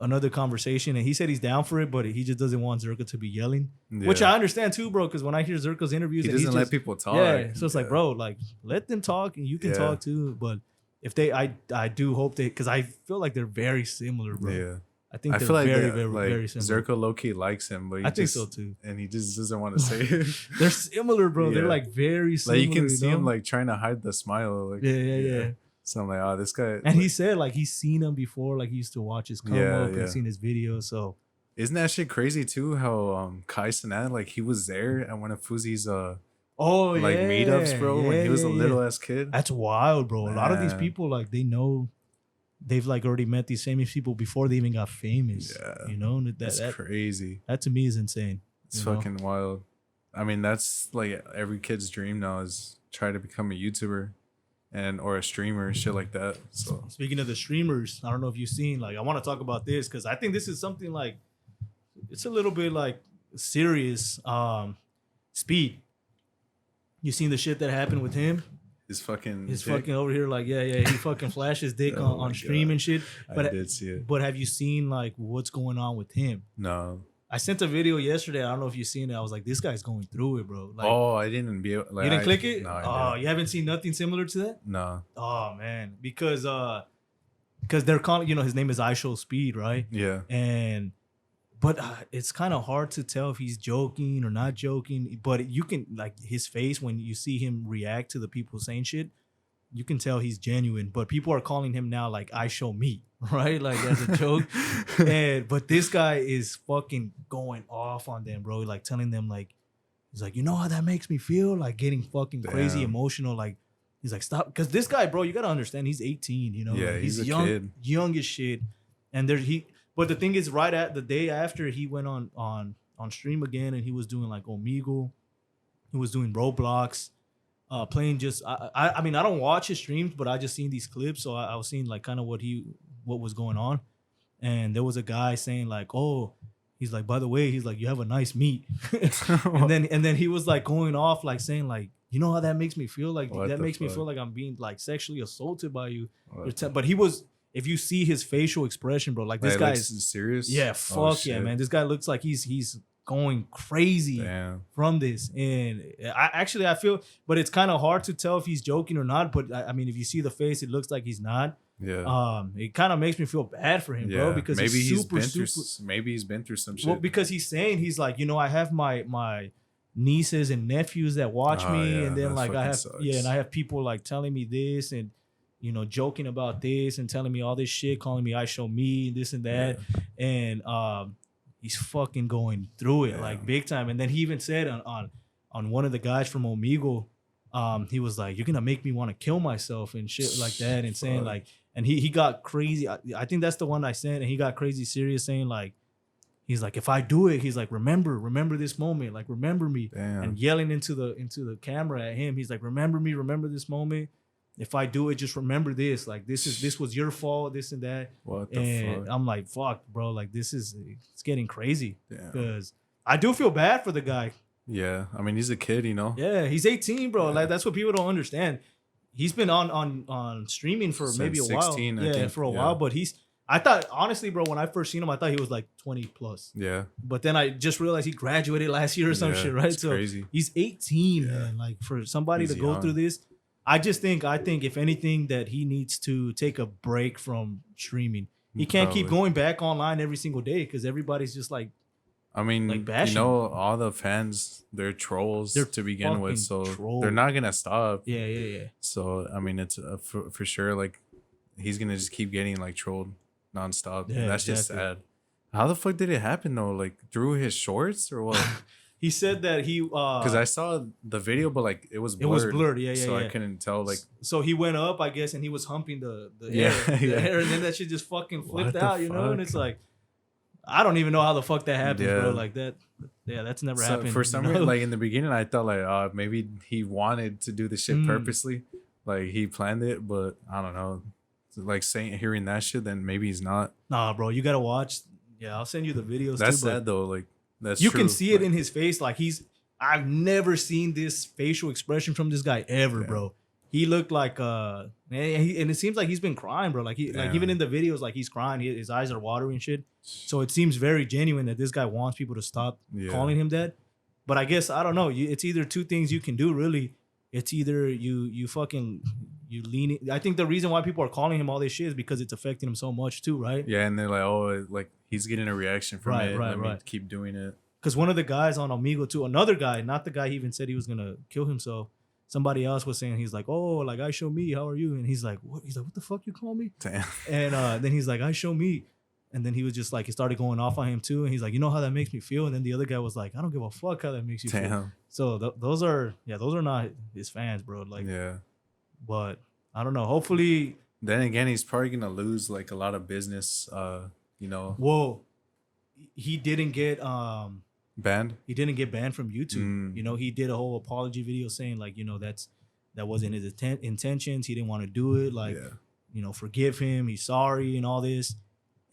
another conversation, and he said he's down for it, but he just doesn't want Zerko to be yelling, which I understand too, bro. Because when I hear Zerko's interviews, he doesn't let people talk. Yeah. So it's like, bro, like, let them talk, and you can talk too. But if I do hope because I feel like they're very similar, bro. Yeah. I think they're very similar. Zerko low-key likes him, but I think so too. And he just doesn't want to say it. They're similar, bro. They're like very similar. Like, you can see him like trying to hide the smile. Like, yeah. So I'm like, oh, this guy. And he said like he's seen him before. Like, he used to watch his come up and seen his videos. So isn't that shit crazy too? How Kai Cenat, like, he was there at one of Fuzi's meetups, bro, when he was a little ass kid. That's wild, bro. A lot of these people, like, they know. They've like already met these famous people before they even got famous. Yeah. That's crazy. That to me is insane. It's fucking wild. I mean, that's like every kid's dream now, is try to become a YouTuber or a streamer and shit like that. So speaking of the streamers, I don't know if you've seen, like, I want to talk about this because I think this is something like, it's a little bit like serious. Speed. You seen the shit that happened with him? His fucking over here, like, he fucking flashed his dick on stream and shit. But I did see it. But have you seen like what's going on with him? No. I sent a video yesterday. I don't know if you've seen it. I was like, this guy's going through it, bro. Like, I didn't be like, you didn't click it? No, I didn't. You haven't seen nothing similar to that? No. Oh man, because they're calling, his name is Ishowspeed, right? Yeah. But it's kind of hard to tell if he's joking or not joking. But you can, like, his face when you see him react to the people saying shit, you can tell he's genuine. But people are calling him now like I show meat, right? Like, as a joke. But this guy is fucking going off on them, bro. Like, telling them, like, he's like, you know how that makes me feel? Like, getting fucking crazy emotional. Like, he's like, stop. Because this guy, bro, you got to understand, he's 18, Yeah, like, he's a kid. Young as shit. And But the thing is, right at the day after he went on on stream again, and he was doing like Omegle. He was doing Roblox, playing just. I mean, I don't watch his streams, but I just seen these clips, so I was seeing like kind of what was going on, and there was a guy saying like, oh. He's like, by the way, he's like, you have a nice meat. and then he was like going off, like saying like, you know how that makes me feel? Like that makes me feel like I'm being like sexually assaulted by you. But he was, if you see his facial expression, bro, like this guy is serious. Yeah, fuck yeah, man. This guy looks like he's going crazy from this. And I feel, but it's kind of hard to tell if he's joking or not. But I mean, if you see the face, it looks like he's not. Yeah. It kind of makes me feel bad for him, bro, because maybe he's super. Maybe he's been through some shit. Well, because he's saying he's like, you know, I have my nieces and nephews that watch me, and then like I have and I have people like telling me this and you know joking about this and telling me all this shit, calling me Ishowspeed, this and that, and he's fucking going through it like big time. And then he even said on one of the guys from Omegle, he was like, you're gonna make me want to kill myself and shit like that, and saying like, and he got crazy. I think that's the one I sent, and he got crazy serious, saying like, he's like, if I do it, he's like, remember this moment, like remember me. And yelling into the camera at him. He's like, remember me, remember this moment. If I do it, just remember this. Like this was your fault, this and that. What the fuck? I'm like, fuck, bro. Like it's getting crazy because I do feel bad for the guy. Yeah, I mean he's a kid, you know. Yeah, he's 18, bro. Like that's what people don't understand. He's been on streaming for since maybe a 16, while. Yeah, for a while. But I thought honestly, bro, when I first seen him, I thought he was like 20 plus. Yeah. But then I just realized he graduated last year or some shit, right? So crazy. He's 18, man. Like for somebody to go through this, I think if anything that he needs to take a break from streaming. He can't keep going back online every single day because everybody's just like. I mean, like you know, all the fans, they're trolls to begin with, so they're not gonna stop. Yeah. So I mean, it's for sure. Like he's gonna just keep getting like trolled nonstop. Yeah, that's just sad. How the fuck did it happen though? Like through his shorts or what? He said that he because I saw the video, but like it was blurred. It was blurred. Yeah. So I couldn't tell. Like so he went up, I guess, and he was humping the air, and then that shit just fucking flipped out, you know. And it's like. I don't even know how the fuck that happens, bro. Like that, that's never happened. For some reason, like in the beginning, I thought like, maybe he wanted to do the shit purposely, like he planned it. But I don't know, like hearing that shit, then maybe he's not. Nah, bro, you gotta watch. Yeah, I'll send you the videos. That's sad though. Like that's you true. Can see it in his face. Like I've never seen this facial expression from this guy ever, bro. He looked like and it seems like he's been crying, bro. Like like even in the videos, like he's crying. His eyes are watering and shit. So it seems very genuine that this guy wants people to stop calling him that. But I guess I don't know. It's either two things you can do. Really, it's either you lean in. I think the reason why people are calling him all this shit is because it's affecting him so much too, right? Yeah, and they're like, oh, like he's getting a reaction from it. Let me keep doing it. Because one of the guys on Omegle too, another guy, not the guy he even said he was gonna kill himself. Somebody else was saying, he's like, oh, like Ishowspeed, how are you? And he's like, what? He's like, what the fuck you call me? Damn. And then he's like, Ishowspeed. And then he was just like, he started going off on him too. And he's like, you know how that makes me feel? And then the other guy was like, I don't give a fuck how that makes you feel. So those are not his fans, bro. Like, but I don't know. Hopefully. Then again, he's probably going to lose like a lot of business, you know. Whoa. He didn't get banned. He didn't get banned from YouTube. You know, he did a whole apology video saying like, you know, that wasn't his intentions. He didn't want to do it. Like, you know, forgive him. He's sorry and all this.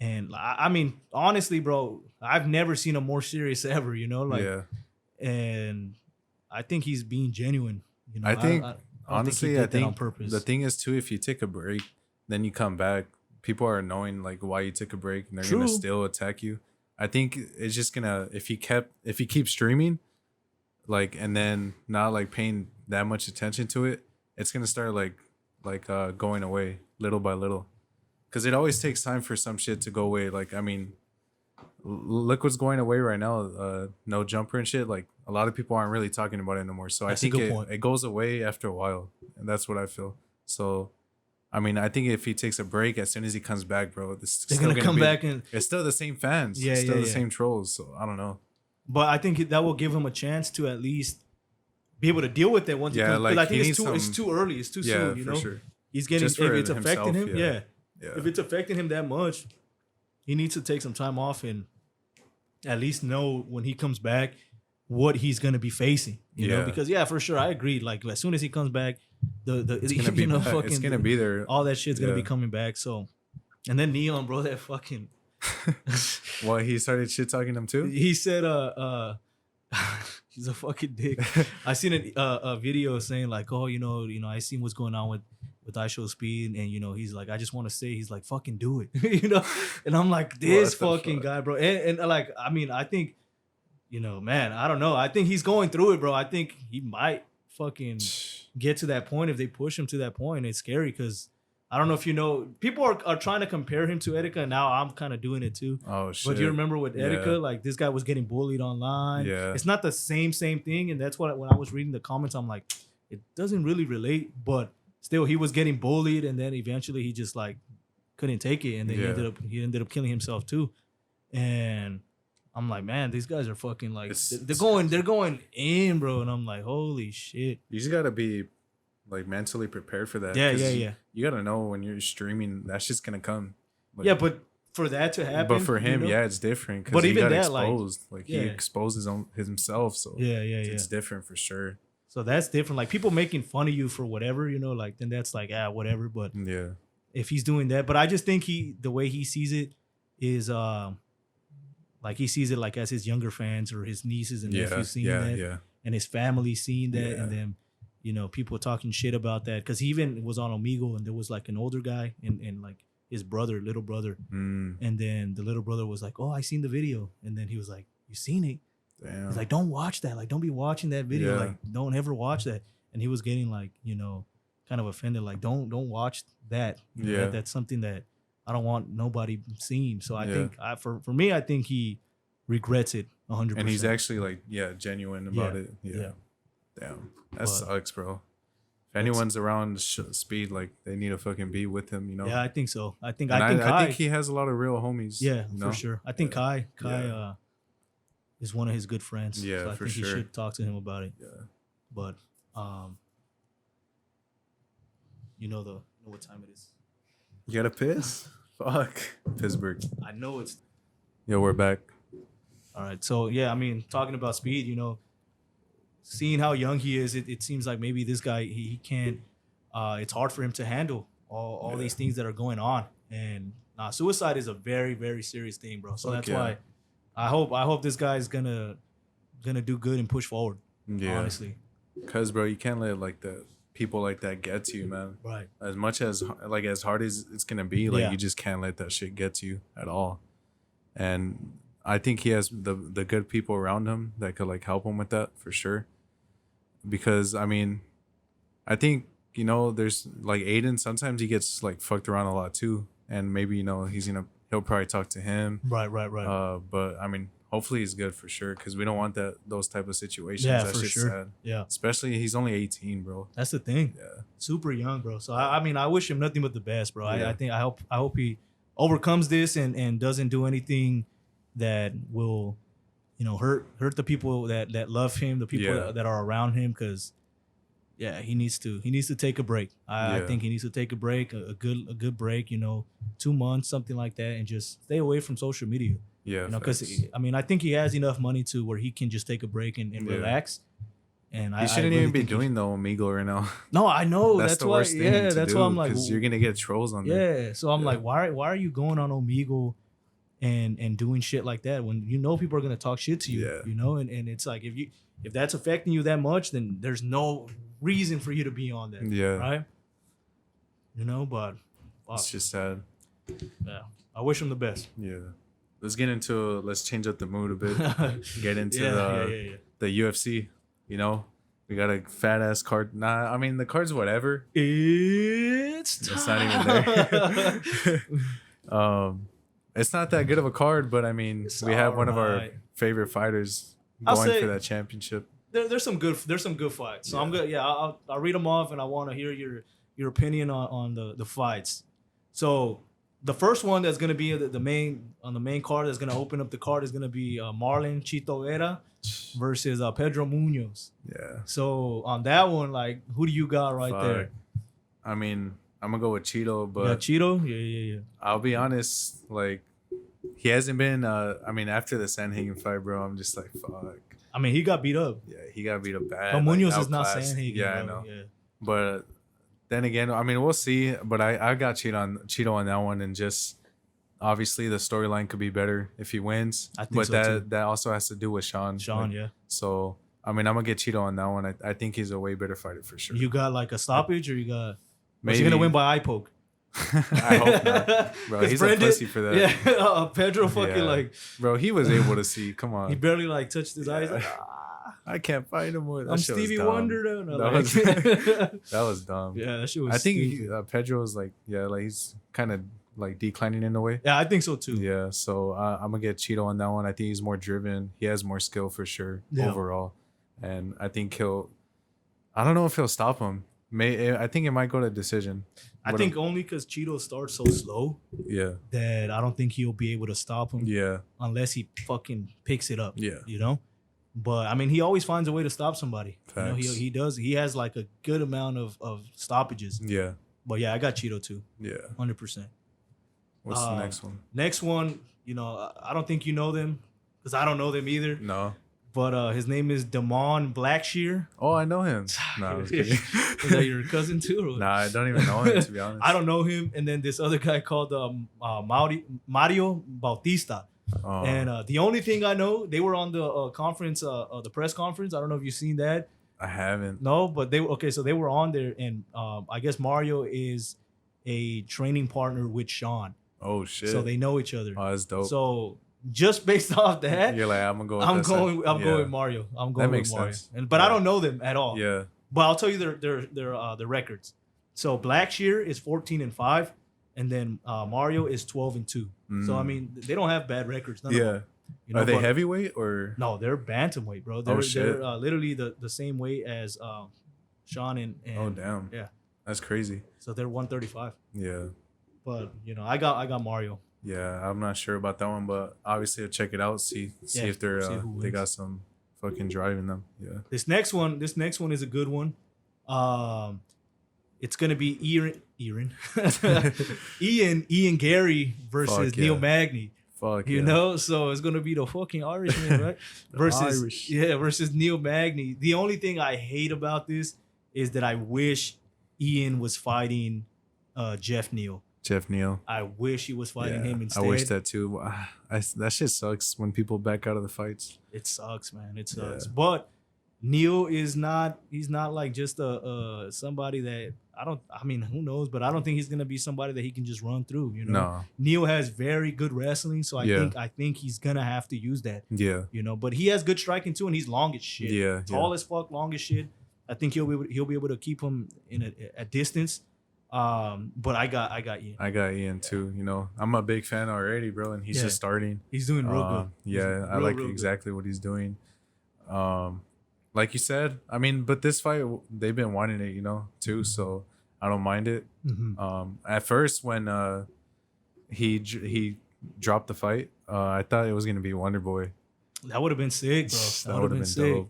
And I mean, honestly, bro, I've never seen him more serious ever. You know, like, and I think he's being genuine. You know, I think honestly, I think on purpose. The thing is too, if you take a break, then you come back, people are knowing like why you took a break, and they're gonna still attack you. I think it's just gonna if he keeps streaming, like, and then not like paying that much attention to it, it's gonna start like going away little by little, because it always takes time for some shit to go away. Like, I mean, look what's going away right now. No jumper and shit. Like, a lot of people aren't really talking about it anymore. So that's I think it goes away after a while, and that's what I feel. So. I mean, I think if he takes a break, as soon as he comes back, bro, they're still gonna come back, and it's still the same fans, it's still the same trolls. So I don't know, but I think that will give him a chance to at least be able to deal with it once. He comes. Like I think it's too early, it's too soon. You know, sure. He's getting if it's affecting him, if it's affecting him that much, he needs to take some time off and at least know when he comes back what he's gonna be facing. You know, because for sure I agree. Like as soon as he comes back, it's gonna be fucking, it's gonna be there. All that shit's gonna be coming back. So, and then Neon, bro, that fucking. Well, he started shit talking him too. He said, he's a fucking dick. I seen a video saying like, oh, I seen what's going on with Ishowspeed, and he's like, I just want to say, he's like, fucking do it, and I'm like, this fucking guy, bro, and like, I mean, I think, man, I don't know, I think he's going through it, bro. I think he might fucking get to that point if they push him to that point. It's scary because I don't know if people are trying to compare him to Erika, and now I'm kind of doing it too. Oh shit! But you remember with Erika, like this guy was getting bullied online. Yeah, it's not the same thing, and that's what when I was reading the comments, I'm like, it doesn't really relate, but still, he was getting bullied, and then eventually he just like couldn't take it, and then he ended up killing himself too. And I'm like, man, these guys are fucking like they're going in, bro, and I'm like, holy shit! You just gotta be like mentally prepared for that. Yeah. You gotta know when you're streaming that shit's gonna come. Like, yeah, but for that to happen, but for him, it's different. But even that, exposed, like he exposes himself, so it's different for sure. So that's different. Like people making fun of you for whatever, like then that's like whatever. But if he's doing that, but I just think the way he sees it is like he sees it like as his younger fans or his nieces and nephews seeing that, and his family seeing that, and then people talking shit about that because he even was on Omegle and there was like an older guy and like his little brother, and then the little brother was like, oh, I seen the video, and then he was like, you seen it? Damn. He's like, don't watch that. Like, don't be watching that video. Like, don't ever watch that. And he was getting like, kind of offended. Like, don't watch that. That's something that I don't want nobody seeing. So I think for me, I think he regrets it 100%. And he's actually like, genuine about it. Yeah. Damn. That sucks, bro. If anyone's around Speed, like they need to fucking be with him, Yeah, I think so. I think he has a lot of real homies. Yeah, for sure. I think Kai is one of his good friends. Yeah, so I think he should talk to him about it. Yeah. But know what time it is. You gotta piss? Fuck. Pittsburgh. I know it's. Yo, we're back. All right. So yeah, I mean, talking about Speed, seeing how young he is, it seems like maybe this guy he can't. It's hard for him to handle all these things that are going on, and suicide is a very, very serious thing, bro. So that's why I hope this guy's gonna do good and push forward. Yeah, honestly. Cause bro, you can't let like the people like that get to you, man. Right. As much as like as hard as it's gonna be, like you just can't let that shit get to you at all. And I think he has the good people around him that could like help him with that for sure. Because I mean, I think there's like Aiden. Sometimes he gets like fucked around a lot too, and maybe he'll probably talk to him. Right. But I mean, hopefully he's good for sure because we don't want those type of situations. Yeah, that for sure. Sad. Yeah, especially he's only 18, bro. That's the thing. Yeah, super young, bro. So I mean, I wish him nothing but the best, bro. I hope he overcomes this and doesn't do anything that will hurt the people that love him, the people that are around him, because he needs to take a break. I think he needs to take a break, a good break, 2 months, something like that, and just stay away from social media. Yeah, because I mean, I think he has enough money to where he can just take a break and relax. And he shouldn't even be doing the Omegle right now. No, I know that's the worst thing to that's do, why I'm like, because you're gonna get trolls on there. Yeah, so I'm like, why are you going on Omegle and doing shit like that when people are gonna talk shit to you? And it's like if that's affecting you that much, then there's no reason for you to be on that. Yeah, right. But it's just sad. Yeah, I wish him the best. Yeah, let's change up the mood a bit. Get into the UFC. We got a fat ass card. Nah, I mean the card's whatever. It's not even there. It's not that good of a card, but I mean we have one of our favorite fighters going for that championship. There's some good fights. So I'm good. Yeah, I'll read them off, and I want to hear your opinion on the fights. So the first one that's gonna be the main card that's gonna open up the card is gonna be Marlon Chito Vera versus Pedro Munoz. Yeah. So on that one, like, who do you got there? I mean, I'm gonna go with Cheeto, but Cheeto. Yeah. I'll be honest, like He hasn't been. I mean, after the Sanhagen fight, bro, I'm just like, fuck. I mean, he got beat up. Yeah, he got beat up bad. But Munoz like, is not outclassed. Sanhagen. Yeah, bro. I know. Yeah. But then again, I mean, we'll see. But I got Cheeto on that one, and just obviously the storyline could be better if he wins. I think but so that also has to do with Sean. Yeah. So I mean, I'm gonna get Cheeto on that one. I think he's a way better fighter for sure. You got like a stoppage, or you got? Maybe He's gonna win by eye poke. I hope not, bro. He's a pussy for that. Yeah, Pedro fucking like, bro. He was able to see. Come on, he barely like touched his eyes. Like, I can't fight him more. I'm Stevie Wonder. Though. That was dumb. Yeah, that shit was. I think Pedro was like, like he's kind of like declining in a way. Yeah, I think so too. Yeah, so I'm gonna get Cheeto on that one. I think he's more driven. He has more skill for sure overall, and I think I don't know if he'll stop him. I think it might go to decision. I think only because Cheeto starts so slow. Yeah. That I don't think he'll be able to stop him. Yeah. Unless he fucking picks it up. Yeah. You know? But I mean, he always finds a way to stop somebody. Facts. You know, he does. He has like a good amount of stoppages. Yeah. But yeah, I got Cheeto too. Yeah. 100%. What's the next one? Next one, you know, I don't think you know them because I don't know them either. No. But his name is Damon Blackshear. Oh, I know him. No, I was kidding. Is that your cousin too? Nah, I don't even know him, to be honest. I don't know him. And then this other guy called Mario Bautista. Oh. And the only thing I know, they were on the conference, the press conference. I don't know if you've seen that. I haven't. No, but so they were on there, and I guess Mario is a training partner with Sean. Oh shit! So they know each other. Oh, that's dope. So just based off that, you're like, I'm gonna go. I'm going with Mario. I'm going with Mario. But I don't know them at all. Yeah. But I'll tell you their records. So Blackshear is 14-5, and then Mario is 12-2. So I mean, they don't have bad records. None of them. You know, are they heavyweight or no? They're bantamweight, bro. They're literally the same weight as Sean and oh damn, yeah, that's crazy. So they're 135. Yeah, but you know, I got Mario. Yeah, I'm not sure about that one, but obviously I'll check it out. See if they got some fucking drive in them. Yeah. This next one is a good one. It's gonna be Ian Gary versus Neil Magny. Fuck you know, so it's gonna be the fucking Irishman, right? versus Neil Magny. The only thing I hate about this is that I wish Ian was fighting Jeff Neal. I wish he was fighting him instead. I wish that too. That shit sucks when people back out of the fights. It sucks, man. It sucks. But Neil is not. He's not like just a somebody that I mean, who knows? But I don't think he's gonna be somebody that he can just run through. You know, no. Neil has very good wrestling, so I think he's gonna have to use that. Yeah. You know, but he has good striking too, and he's long as shit. Yeah. Tall as fuck, long as shit. I think he'll be able to keep him in a distance. But I got Ian. I got Ian too. You know, I'm a big fan already, bro, and he's just starting. He's doing real good. Yeah, I like exactly what he's doing. Like you said, I mean, but this fight they've been wanting it, you know, too. So I don't mind it. Mm-hmm. At first, when he dropped the fight, I thought it was gonna be Wonder Boy. That would have been sick, bro. That would have been sick. Dope.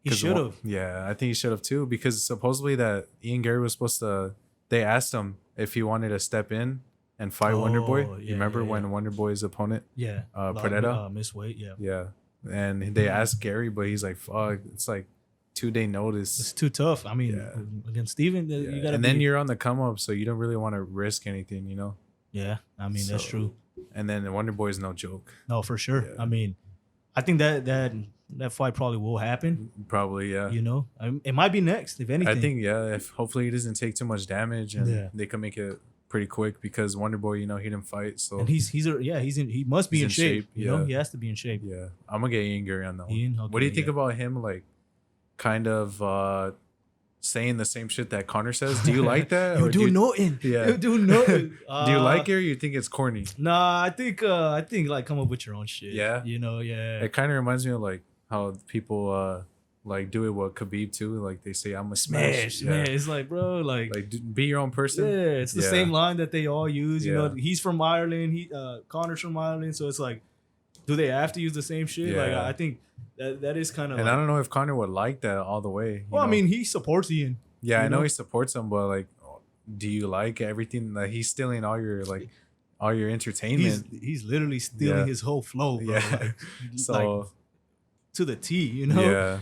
He should have. Yeah, I think he should have too, because supposedly that Ian Gary was supposed to. They asked him if he wanted to step in and fight Wonder Boy. You remember when Wonder Boy's opponent? Yeah. Pradetta? Miss Weight, yeah. Yeah. And they asked Gary, but he's like, fuck, it's like 2-day notice. It's too tough. I mean, against Steven, you gotta then you're on the come up, so you don't really want to risk anything, you know? Yeah, I mean, that's true. And then Wonder Boy is no joke. No, for sure. Yeah. I mean, I think that fight probably will happen. Probably, yeah. You know, it might be next, if anything. I think, if hopefully he doesn't take too much damage and they can make it pretty quick, because Wonder Boy, you know, he didn't fight. So and he must be in shape. You know, he has to be in shape. Yeah, I'm gonna get Ian Gary on that one. Ian, okay, what do you think about him, like, kind of saying the same shit that Connor says? Do you like that? You do nothing. Yeah, you do nothing. Do you like it, or you think it's corny? Nah, I think like come up with your own shit. Yeah, you know, yeah. It kind of reminds me of like how people like do it with Khabib too. Like they say, "I'm a smash." Man, it's like, bro, like be your own person. Yeah, it's the same line that they all use. You know, he's from Ireland. Connor's from Ireland, so it's like, do they have to use the same shit? Like, I think that is kind of. And I don't know if Connor would like that all the way. Well, I mean, he supports Ian. Yeah, I know he supports him, but like, do you like everything that he's stealing all your entertainment. He's literally stealing his whole flow, bro. Yeah. Like, So like, to the T, you know? Yeah.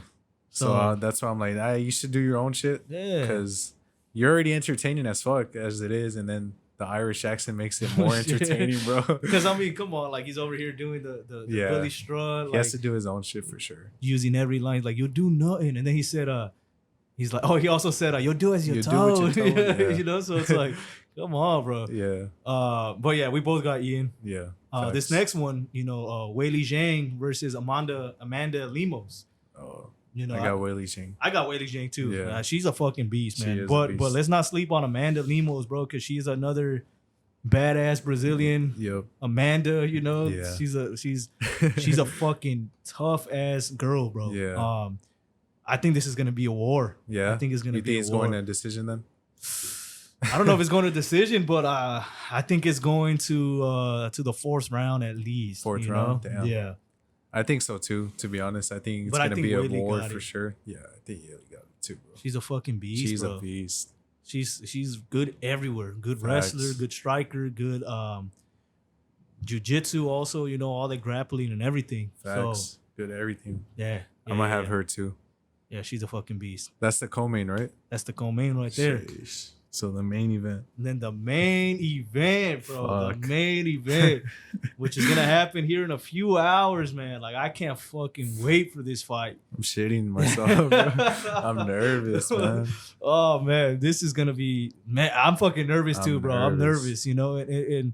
So that's why I'm like, you should do your own shit. Yeah. Because you're already entertaining as fuck as it is, and then the Irish accent makes it more entertaining, bro. Because I mean, come on, like he's over here doing the Billy Strut. He has to do his own shit for sure. Using every line, like you'll do nothing, and then he said, he's like, he also said, you'll do as you're told. You know, so it's like, come on, bro. Yeah. But yeah, we both got Ian. Yeah. This next one, you know, Weili Zhang versus Amanda Lemos. Oh. You know, I got Weili Zhang. I got Weili Zhang too. Yeah. She's a fucking beast, man. She is but a beast. but let's not sleep on Amanda Lemos, bro, because she's another badass Brazilian. Yep. Amanda, you know, Yeah. she's a fucking tough ass girl, bro. Yeah. I think this is gonna be a war. Yeah. I think it's gonna you be think it's a war. going to a decision then? I don't know if it's going to decision, but I think it's going to the fourth round at least. Fourth round? Know? Damn. Yeah. I think so too, to be honest. I think it's going to be a war for sure. Yeah, I think Weili got it too, bro. She's a fucking beast, She's bro. a beast. She's good everywhere. Good Facts. wrestler, good striker, good jiu-jitsu also, you know, all that grappling and everything. Facts. So, good everything. yeah. I'm going to have her too. Yeah, she's a fucking beast. That's the co-main, right? That's the co-main right there. Sheesh. So the main event. And then the main event, bro. Fuck. The main event, which is gonna happen here in a few hours, man. Like I can't fucking wait for this fight. I'm shitting myself, bro. I'm nervous, man. Oh man, this is gonna be, man. I'm fucking nervous too, bro. I'm nervous, you know, and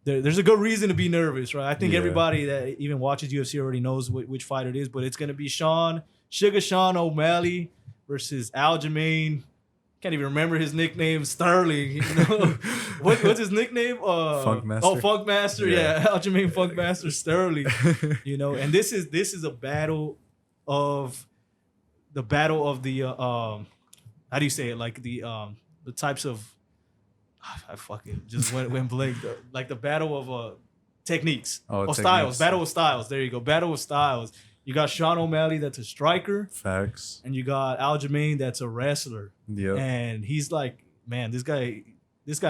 there's a good reason to be nervous, right? I think everybody that even watches UFC already knows which fight it is, but it's gonna be Sugar Sean O'Malley versus Aljamain. Can't even remember his nickname, Sterling. You know what's his nickname? Funkmaster. Oh, Funkmaster. Yeah, Aljamain Funkmaster Sterling. You know, and this is a battle of the how do you say it? Like the types of I fucking just went blank. Like the battle of techniques. Styles. Battle of styles. There you go. Battle of styles. You got Sean O'Malley, that's a striker. Facts. And you got Aljamain, that's a wrestler. Yeah. And he's like, man, this guy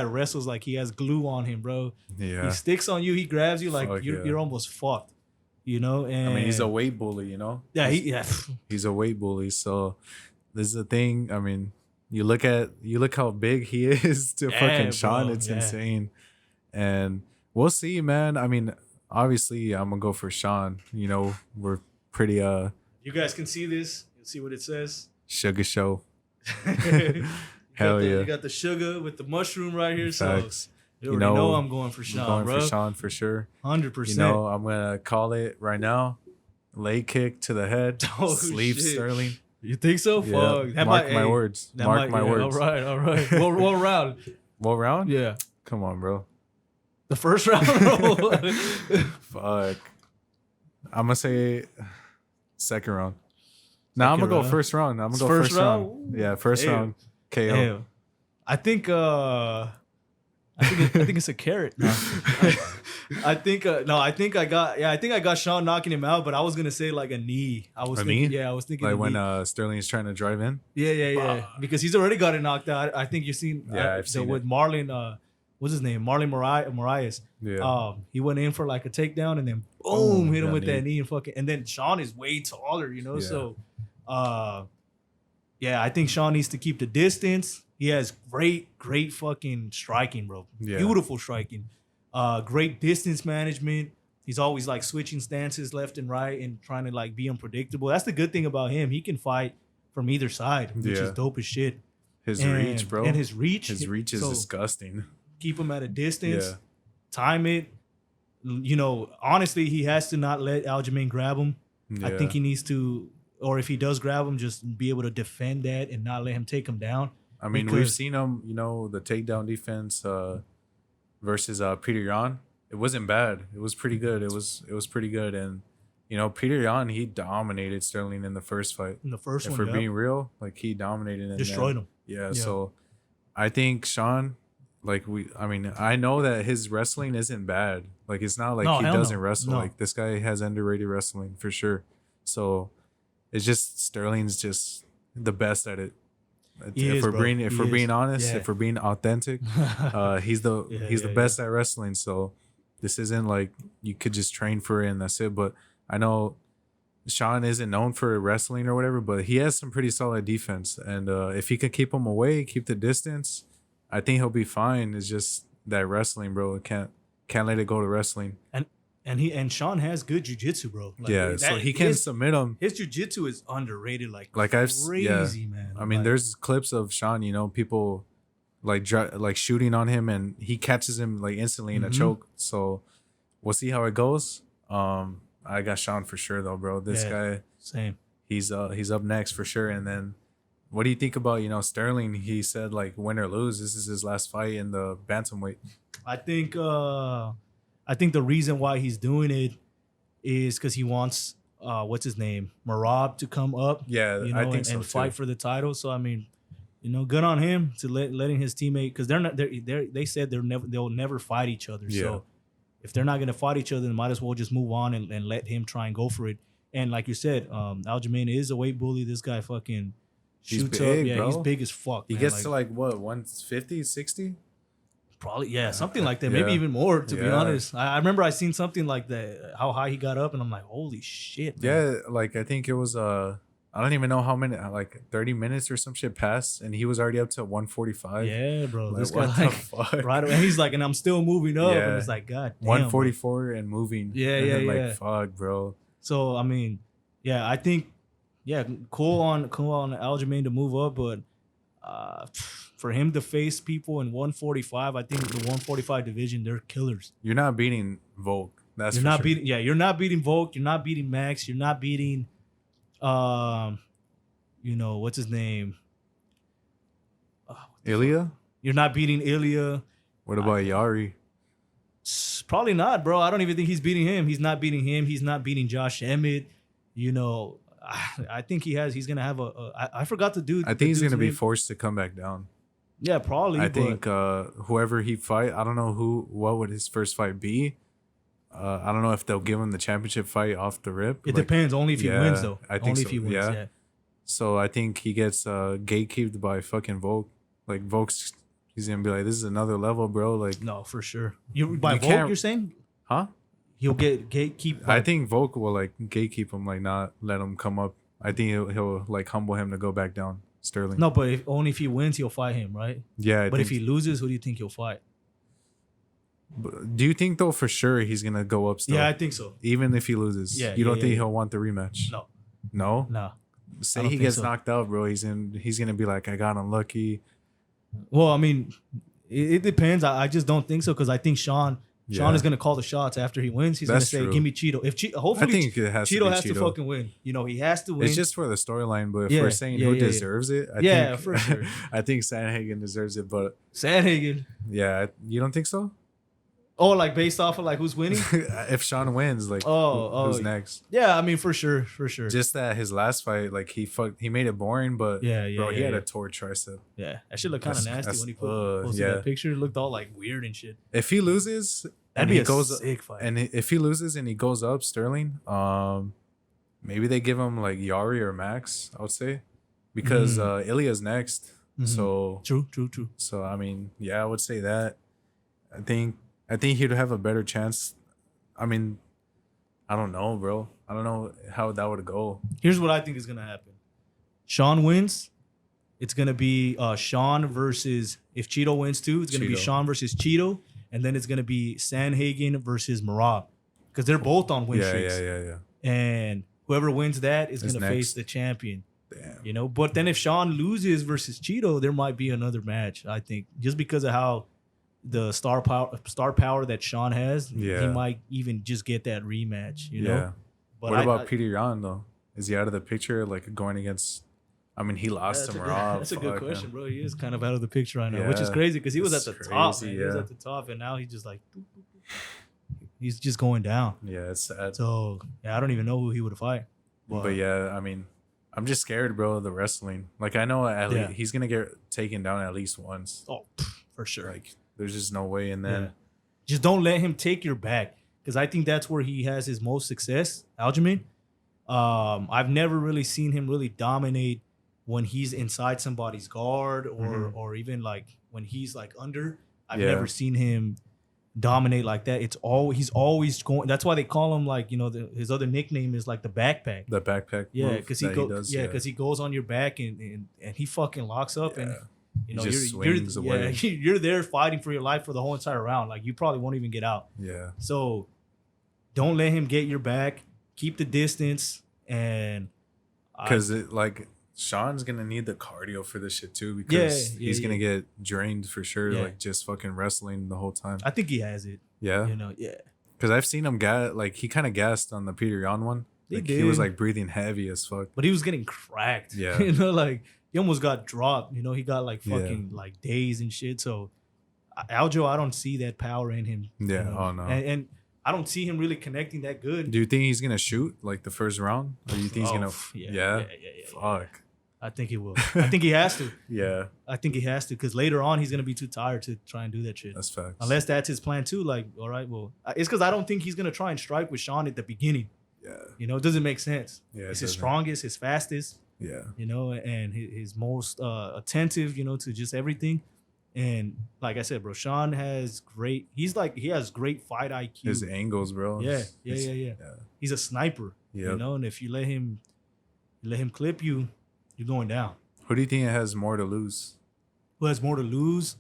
wrestles like he has glue on him, bro. Yeah. He sticks on you, he grabs you like you're almost fucked. You know? And I mean, he's a weight bully, you know? Yeah, he's a weight bully. So this is the thing. I mean, you look how big he is to fucking Sean. Bro, it's insane. And we'll see, man. I mean, obviously I'm gonna go for Sean. You know, we're pretty you guys can see this. You'll see what it says. Sugar show. Hell yeah. You got the sugar with the mushroom right here. Facts. So you already know I'm going for Sean, for Sean for sure. 100%. You know, I'm gonna call it right now. Leg kick to the head. Sleeve shit. Sterling. You think so? Yeah. Fuck. Mark my words. Mark my words. All right. What round? What round? Yeah. Come on, bro. The first round? Fuck. I'm gonna say second round. Now I'm gonna go first round. I'm gonna go first round. Yeah, first round. KO. Damn. I think it's a carrot. No. I think I got Sean knocking him out, but I was gonna say like a knee. I was thinking like when Sterling is trying to drive in. Yeah. Because he's already got it knocked out. I think you've seen. I've seen with it. Marlon. What's his name? Marlon Moraes. Yeah. He went in for like a takedown and then boom, hit him with that knee and then Sean is way taller, you know. Yeah. So, I think Sean needs to keep the distance. He has great fucking striking, bro. Yeah. Beautiful striking. Great distance management. He's always like switching stances left and right and trying to like be unpredictable. That's the good thing about him. He can fight from either side, which is dope as shit. His reach, bro. And his reach. His reach is disgusting. Keep him at a distance, time it. You know, honestly, he has to not let Aljamain grab him. Yeah. I think he needs to, or if he does grab him, just be able to defend that and not let him take him down. I mean, we've seen him, you know, the takedown defense versus Peter Yan. It wasn't bad. It was pretty good. It was pretty good. And, you know, Peter Yan, he dominated Sterling in the first fight. In the first one, for being real, like he dominated. Destroyed him. Yeah, so I think Sean... I know that his wrestling isn't bad. Like, it's not like he doesn't wrestle. No. Like, this guy has underrated wrestling for sure. So, it's just Sterling's just the best at it. If we're being honest, if we're being authentic, he's the best at wrestling. So this isn't like you could just train for it and that's it. But I know Sean isn't known for wrestling or whatever, but he has some pretty solid defense. And if he can keep him away, keep the distance, I think he'll be fine. It's just that wrestling, bro. Can't let it go to wrestling. And Sean has good jiu-jitsu, bro. Like, so he can submit him. His jiu-jitsu is underrated, like crazy, man. I mean, there's clips of Sean, people like shooting on him, and he catches him like instantly in a choke. So we'll see how it goes. I got Sean for sure though, bro. This guy, same. He's up next for sure. And then, what do you think about Sterling? He said like win or lose, this is his last fight in the bantamweight. I think the reason why he's doing it is because he wants what's his name, Merab, to come up. Yeah, I think so and fight for the title. So I mean, good on him to letting his teammate, because they said they'll never fight each other. Yeah. So if they're not gonna fight each other, then might as well just move on and let him try and go for it. And like you said, Aljamain is a weight bully. This guy fucking shoots big, up. Yeah, bro. He's big as fuck. He gets to like what, 150, 60? Probably, yeah, something like that. Maybe even more, to be honest. I remember I seen something like that, how high he got up, and I'm like, holy shit, man. Yeah, like I think it was I don't even know how many, like 30 minutes or some shit passed, and he was already up to 145. Yeah, bro. Like, this guy, like, right away, he's like, and I'm still moving up. Yeah. And it's like, God damn. 144 bro. And moving. Yeah. Like, fuck, bro. So, I mean, yeah, I think, cool on Aljamain to move up, but for him to face people in 145, I think the 145 division, they're killers. You're not beating Volk. You're not beating. Yeah, you're not beating Volk. You're not beating Max. You're not beating, what's his name? Ilya. You're not beating Ilya. What about Yari? Probably not, bro. I don't even think he's beating him. He's not beating him. He's not beating Josh Emmett. I think he's gonna have I forgot the dude. I think he's gonna be forced to come back down. Yeah, probably. I think whoever he fight, I don't know what would his first fight be. I don't know if they'll give him the championship fight off the rip. It depends. Only if he wins, though. I think only so. If he wins, yeah. So I think he gets gatekeeped by fucking Volk. Like Volk's, he's gonna be like, this is another level, bro. Like, no, for sure. By Volk, you're saying? Huh? He'll get gatekeep. I think Volk will like gatekeep him, like not let him come up. I think he'll like humble him to go back down. Sterling. No, but only if he wins, he'll fight him, right? Yeah. But if he loses, who do you think he'll fight? Do you think though for sure he's gonna go up still? Yeah, I think so. Even if he loses, you don't think he'll want the rematch? No. No. No. Say he gets knocked out, bro. He's gonna be like, I got unlucky. Well, I mean, it depends. I just don't think so, because I think Sean is gonna call the shots after he wins. He's gonna say, "Give me Cheeto." Hopefully, I think Cheeto has to fucking win. He has to win. It's just for the storyline, but if we're saying who deserves it, I think, for sure. I think Sandhagen deserves it, but Sandhagen. Yeah, you don't think so? Oh, like based off of like who's winning? If Sean wins, like who's next? Yeah, I mean for sure. Just that his last fight, like he made it boring, but he had a torn tricep. Yeah, that shit looked kind of nasty when he posted that picture. It looked all like weird and shit. If he loses, that'd be a sick fight. And if he loses and he goes up, Sterling, maybe they give him like Yari or Max, I would say, because Ilya's next. Mm-hmm. So true. So I mean, I would say that. I think he'd have a better chance. I mean, I don't know, bro. I don't know how that would go. Here's what I think is gonna happen. Sean wins. It's gonna be Sean versus, if Cheeto wins too, it's gonna be Sean versus Cheeto, and then it's gonna be Sandhagen versus Merab, because they're both on win streaks. Yeah. And whoever wins that is gonna face the champion. Damn. But then if Sean loses versus Cheeto, there might be another match. I think just because of how the star power that Sean has, he might even just get that rematch. You know. But what about Peter Yan though? Is he out of the picture? Like going against? I mean, he lost to Merab. That's a good question, bro. He is kind of out of the picture right now, which is crazy because he was at the top. Man. He was at the top, and now he's just like, he's just going down. Yeah, it's sad. So I don't even know who he would fight. But I mean, I'm just scared, bro, of the wrestling. Like I know at least he's gonna get taken down at least once. Oh, for sure. Like there's just no way. And then just don't let him take your back, because I think that's where he has his most success. Aljamain. I've never really seen him really dominate when he's inside somebody's guard or even like when he's like under. I've never seen him dominate like that. He's always going. That's why they call him like, his other nickname is like the backpack. The backpack. Yeah, because he goes on your back and he fucking locks up and you're there fighting for your life for the whole entire round. Like you probably won't even get out. Yeah. So don't let him get your back. Keep the distance and because Sean's gonna need the cardio for this shit too because he's gonna get drained for sure. Like just fucking wrestling the whole time. I think he has it. Yeah. Because I've seen him he kind of gassed on the Peter Yan one. Like, he was like breathing heavy as fuck. But he was getting cracked. Yeah. Like he almost got dropped. He got like fucking like dazed and shit. So Aljo, I don't see that power in him. Yeah. Oh no. And I don't see him really connecting that good. Do you think he's gonna shoot like the first round, or do you think he's gonna? Yeah. Fuck. I think he will. I think he has to. Yeah. I think he has to because later on he's gonna be too tired to try and do that shit. That's facts. Unless that's his plan too. Like, all right, well, it's because I don't think he's gonna try and strike with Sean at the beginning. Yeah. It doesn't make sense. Yeah. It's his strongest, his fastest. Yeah. And his most attentive. To just everything. And like I said, bro, Sean has great. He has great fight IQ. His angles, bro. Yeah. He's a sniper. Yeah. And if you let him clip you, you're going down. Who do you think has more to lose? Who has more to lose?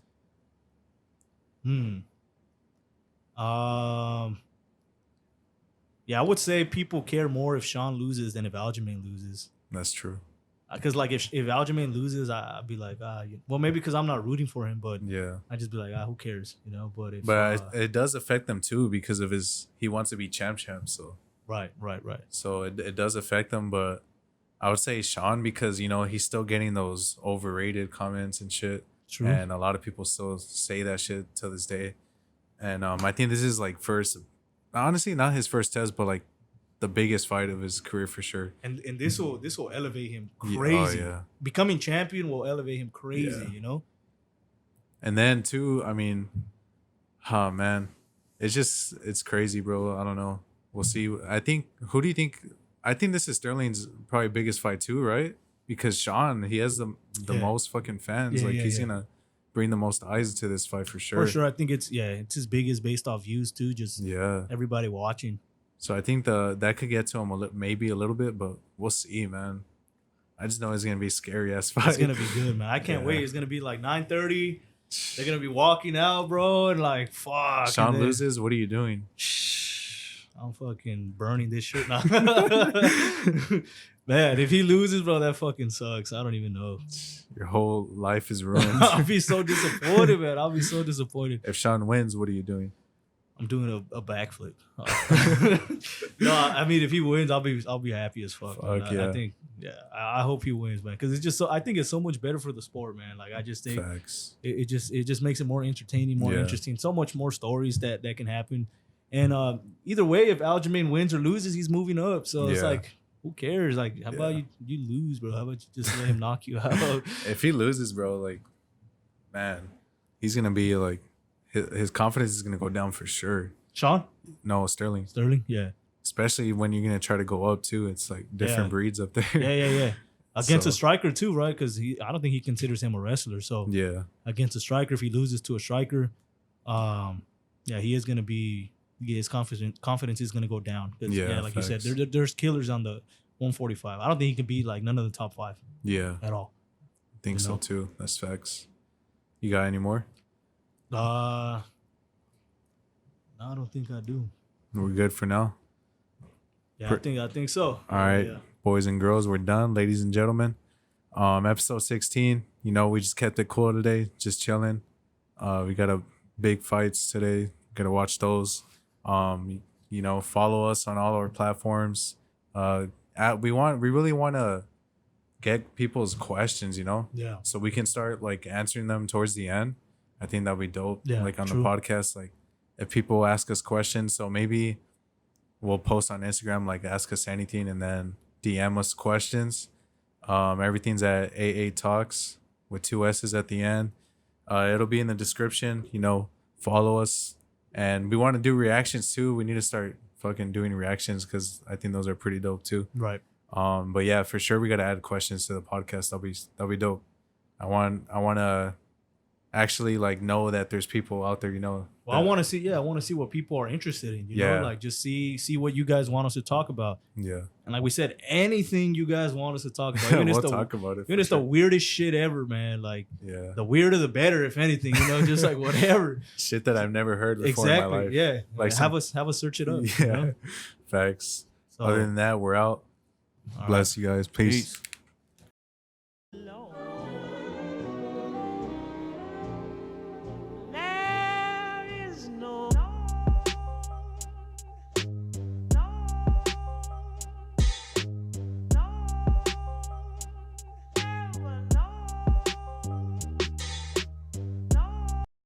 Yeah, I would say people care more if Sean loses than if Aljamain loses. That's true. Because like if Aljamain loses, I'd be like, well, maybe because I'm not rooting for him, but I'd just be like, who cares, But it does affect them too because of he wants to be champ. So right. So it does affect them, but I would say Sean because he's still getting those overrated comments and shit. True. And a lot of people still say that shit to this day. And I think this is like honestly not his first test, but like the biggest fight of his career for sure. And this will elevate him crazy. Yeah. Becoming champion will elevate him crazy, And then too, I mean, man, it's crazy, bro. I don't know. We'll see. Who do you think? I think this is Sterling's probably biggest fight too, right? Because Sean, he has the most fucking fans. He's gonna bring the most eyes to this fight for sure. For sure, I think it's his biggest based off views too. Just everybody watching. So I think that could get to him maybe a little bit, but we'll see, man. I just know it's gonna be a scary ass fight. It's gonna be good, man. I can't wait. It's gonna be like 9:30. They're gonna be walking out, bro, and like fuck. Sean loses. What are you doing? I'm fucking burning this shit now. Man, if he loses, bro, that fucking sucks. I don't even know. Your whole life is ruined. I'll be so disappointed, man. I'll be so disappointed. If Sean wins, what are you doing? I'm doing a backflip. No, I mean if he wins, I'll be happy as fuck. I think I hope he wins, man, because it's just I think it's so much better for the sport, man. Like I just think it just makes it more entertaining, more interesting. So much more stories that can happen. And either way, if Aljamain wins or loses, he's moving up. So it's like, who cares? Like, how about you lose, bro? How about you just let him knock you out? If he loses, bro, like, man, he's gonna be like, his confidence is gonna go down for sure. Sean? No, Sterling. Sterling, yeah. Especially when you're gonna try to go up too. It's like different breeds up there. Yeah. Against a striker too, right? Because I don't think he considers him a wrestler. So against a striker, if he loses to a striker, he is gonna be. His confidence is gonna go down. Like you said, there's killers on the 145. I don't think he can beat like none of the top 5. Yeah, at all. I think so too. That's facts. You got any more? No, I don't think I do. We're good for now. Yeah, I think so. All right, boys and girls, we're done. Ladies and gentlemen, episode 16. We just kept it cool today, just chilling. We got a big fights today. Gotta watch those. Follow us on all our platforms. We really want to get people's questions, so we can start like answering them towards the end. I think that'd be dope. Like on the podcast, like if people ask us questions, so maybe we'll post on Instagram like ask us anything and then DM us questions. Everything's at AA Talks with 2 S's at the end. It'll be in the description. Follow us. And we want to do reactions too. We need to start fucking doing reactions because I think those are pretty dope too. Right. But yeah, for sure we gotta add questions to the podcast. That'll be dope. I wanna actually like know that there's people out there, you know. Well, I want to see what people are interested in, you know, like just see what you guys want us to talk about. Yeah. And like we said, anything you guys want us to talk about. Even we'll talk about it. Even it's the weirdest shit ever, man. Like the weirder the better, if anything, you know, just like whatever. Shit that I've never heard before in my life. Yeah. Like have us search it up. Yeah. You know? Facts. So, other than that, we're out. Bless you guys. Peace.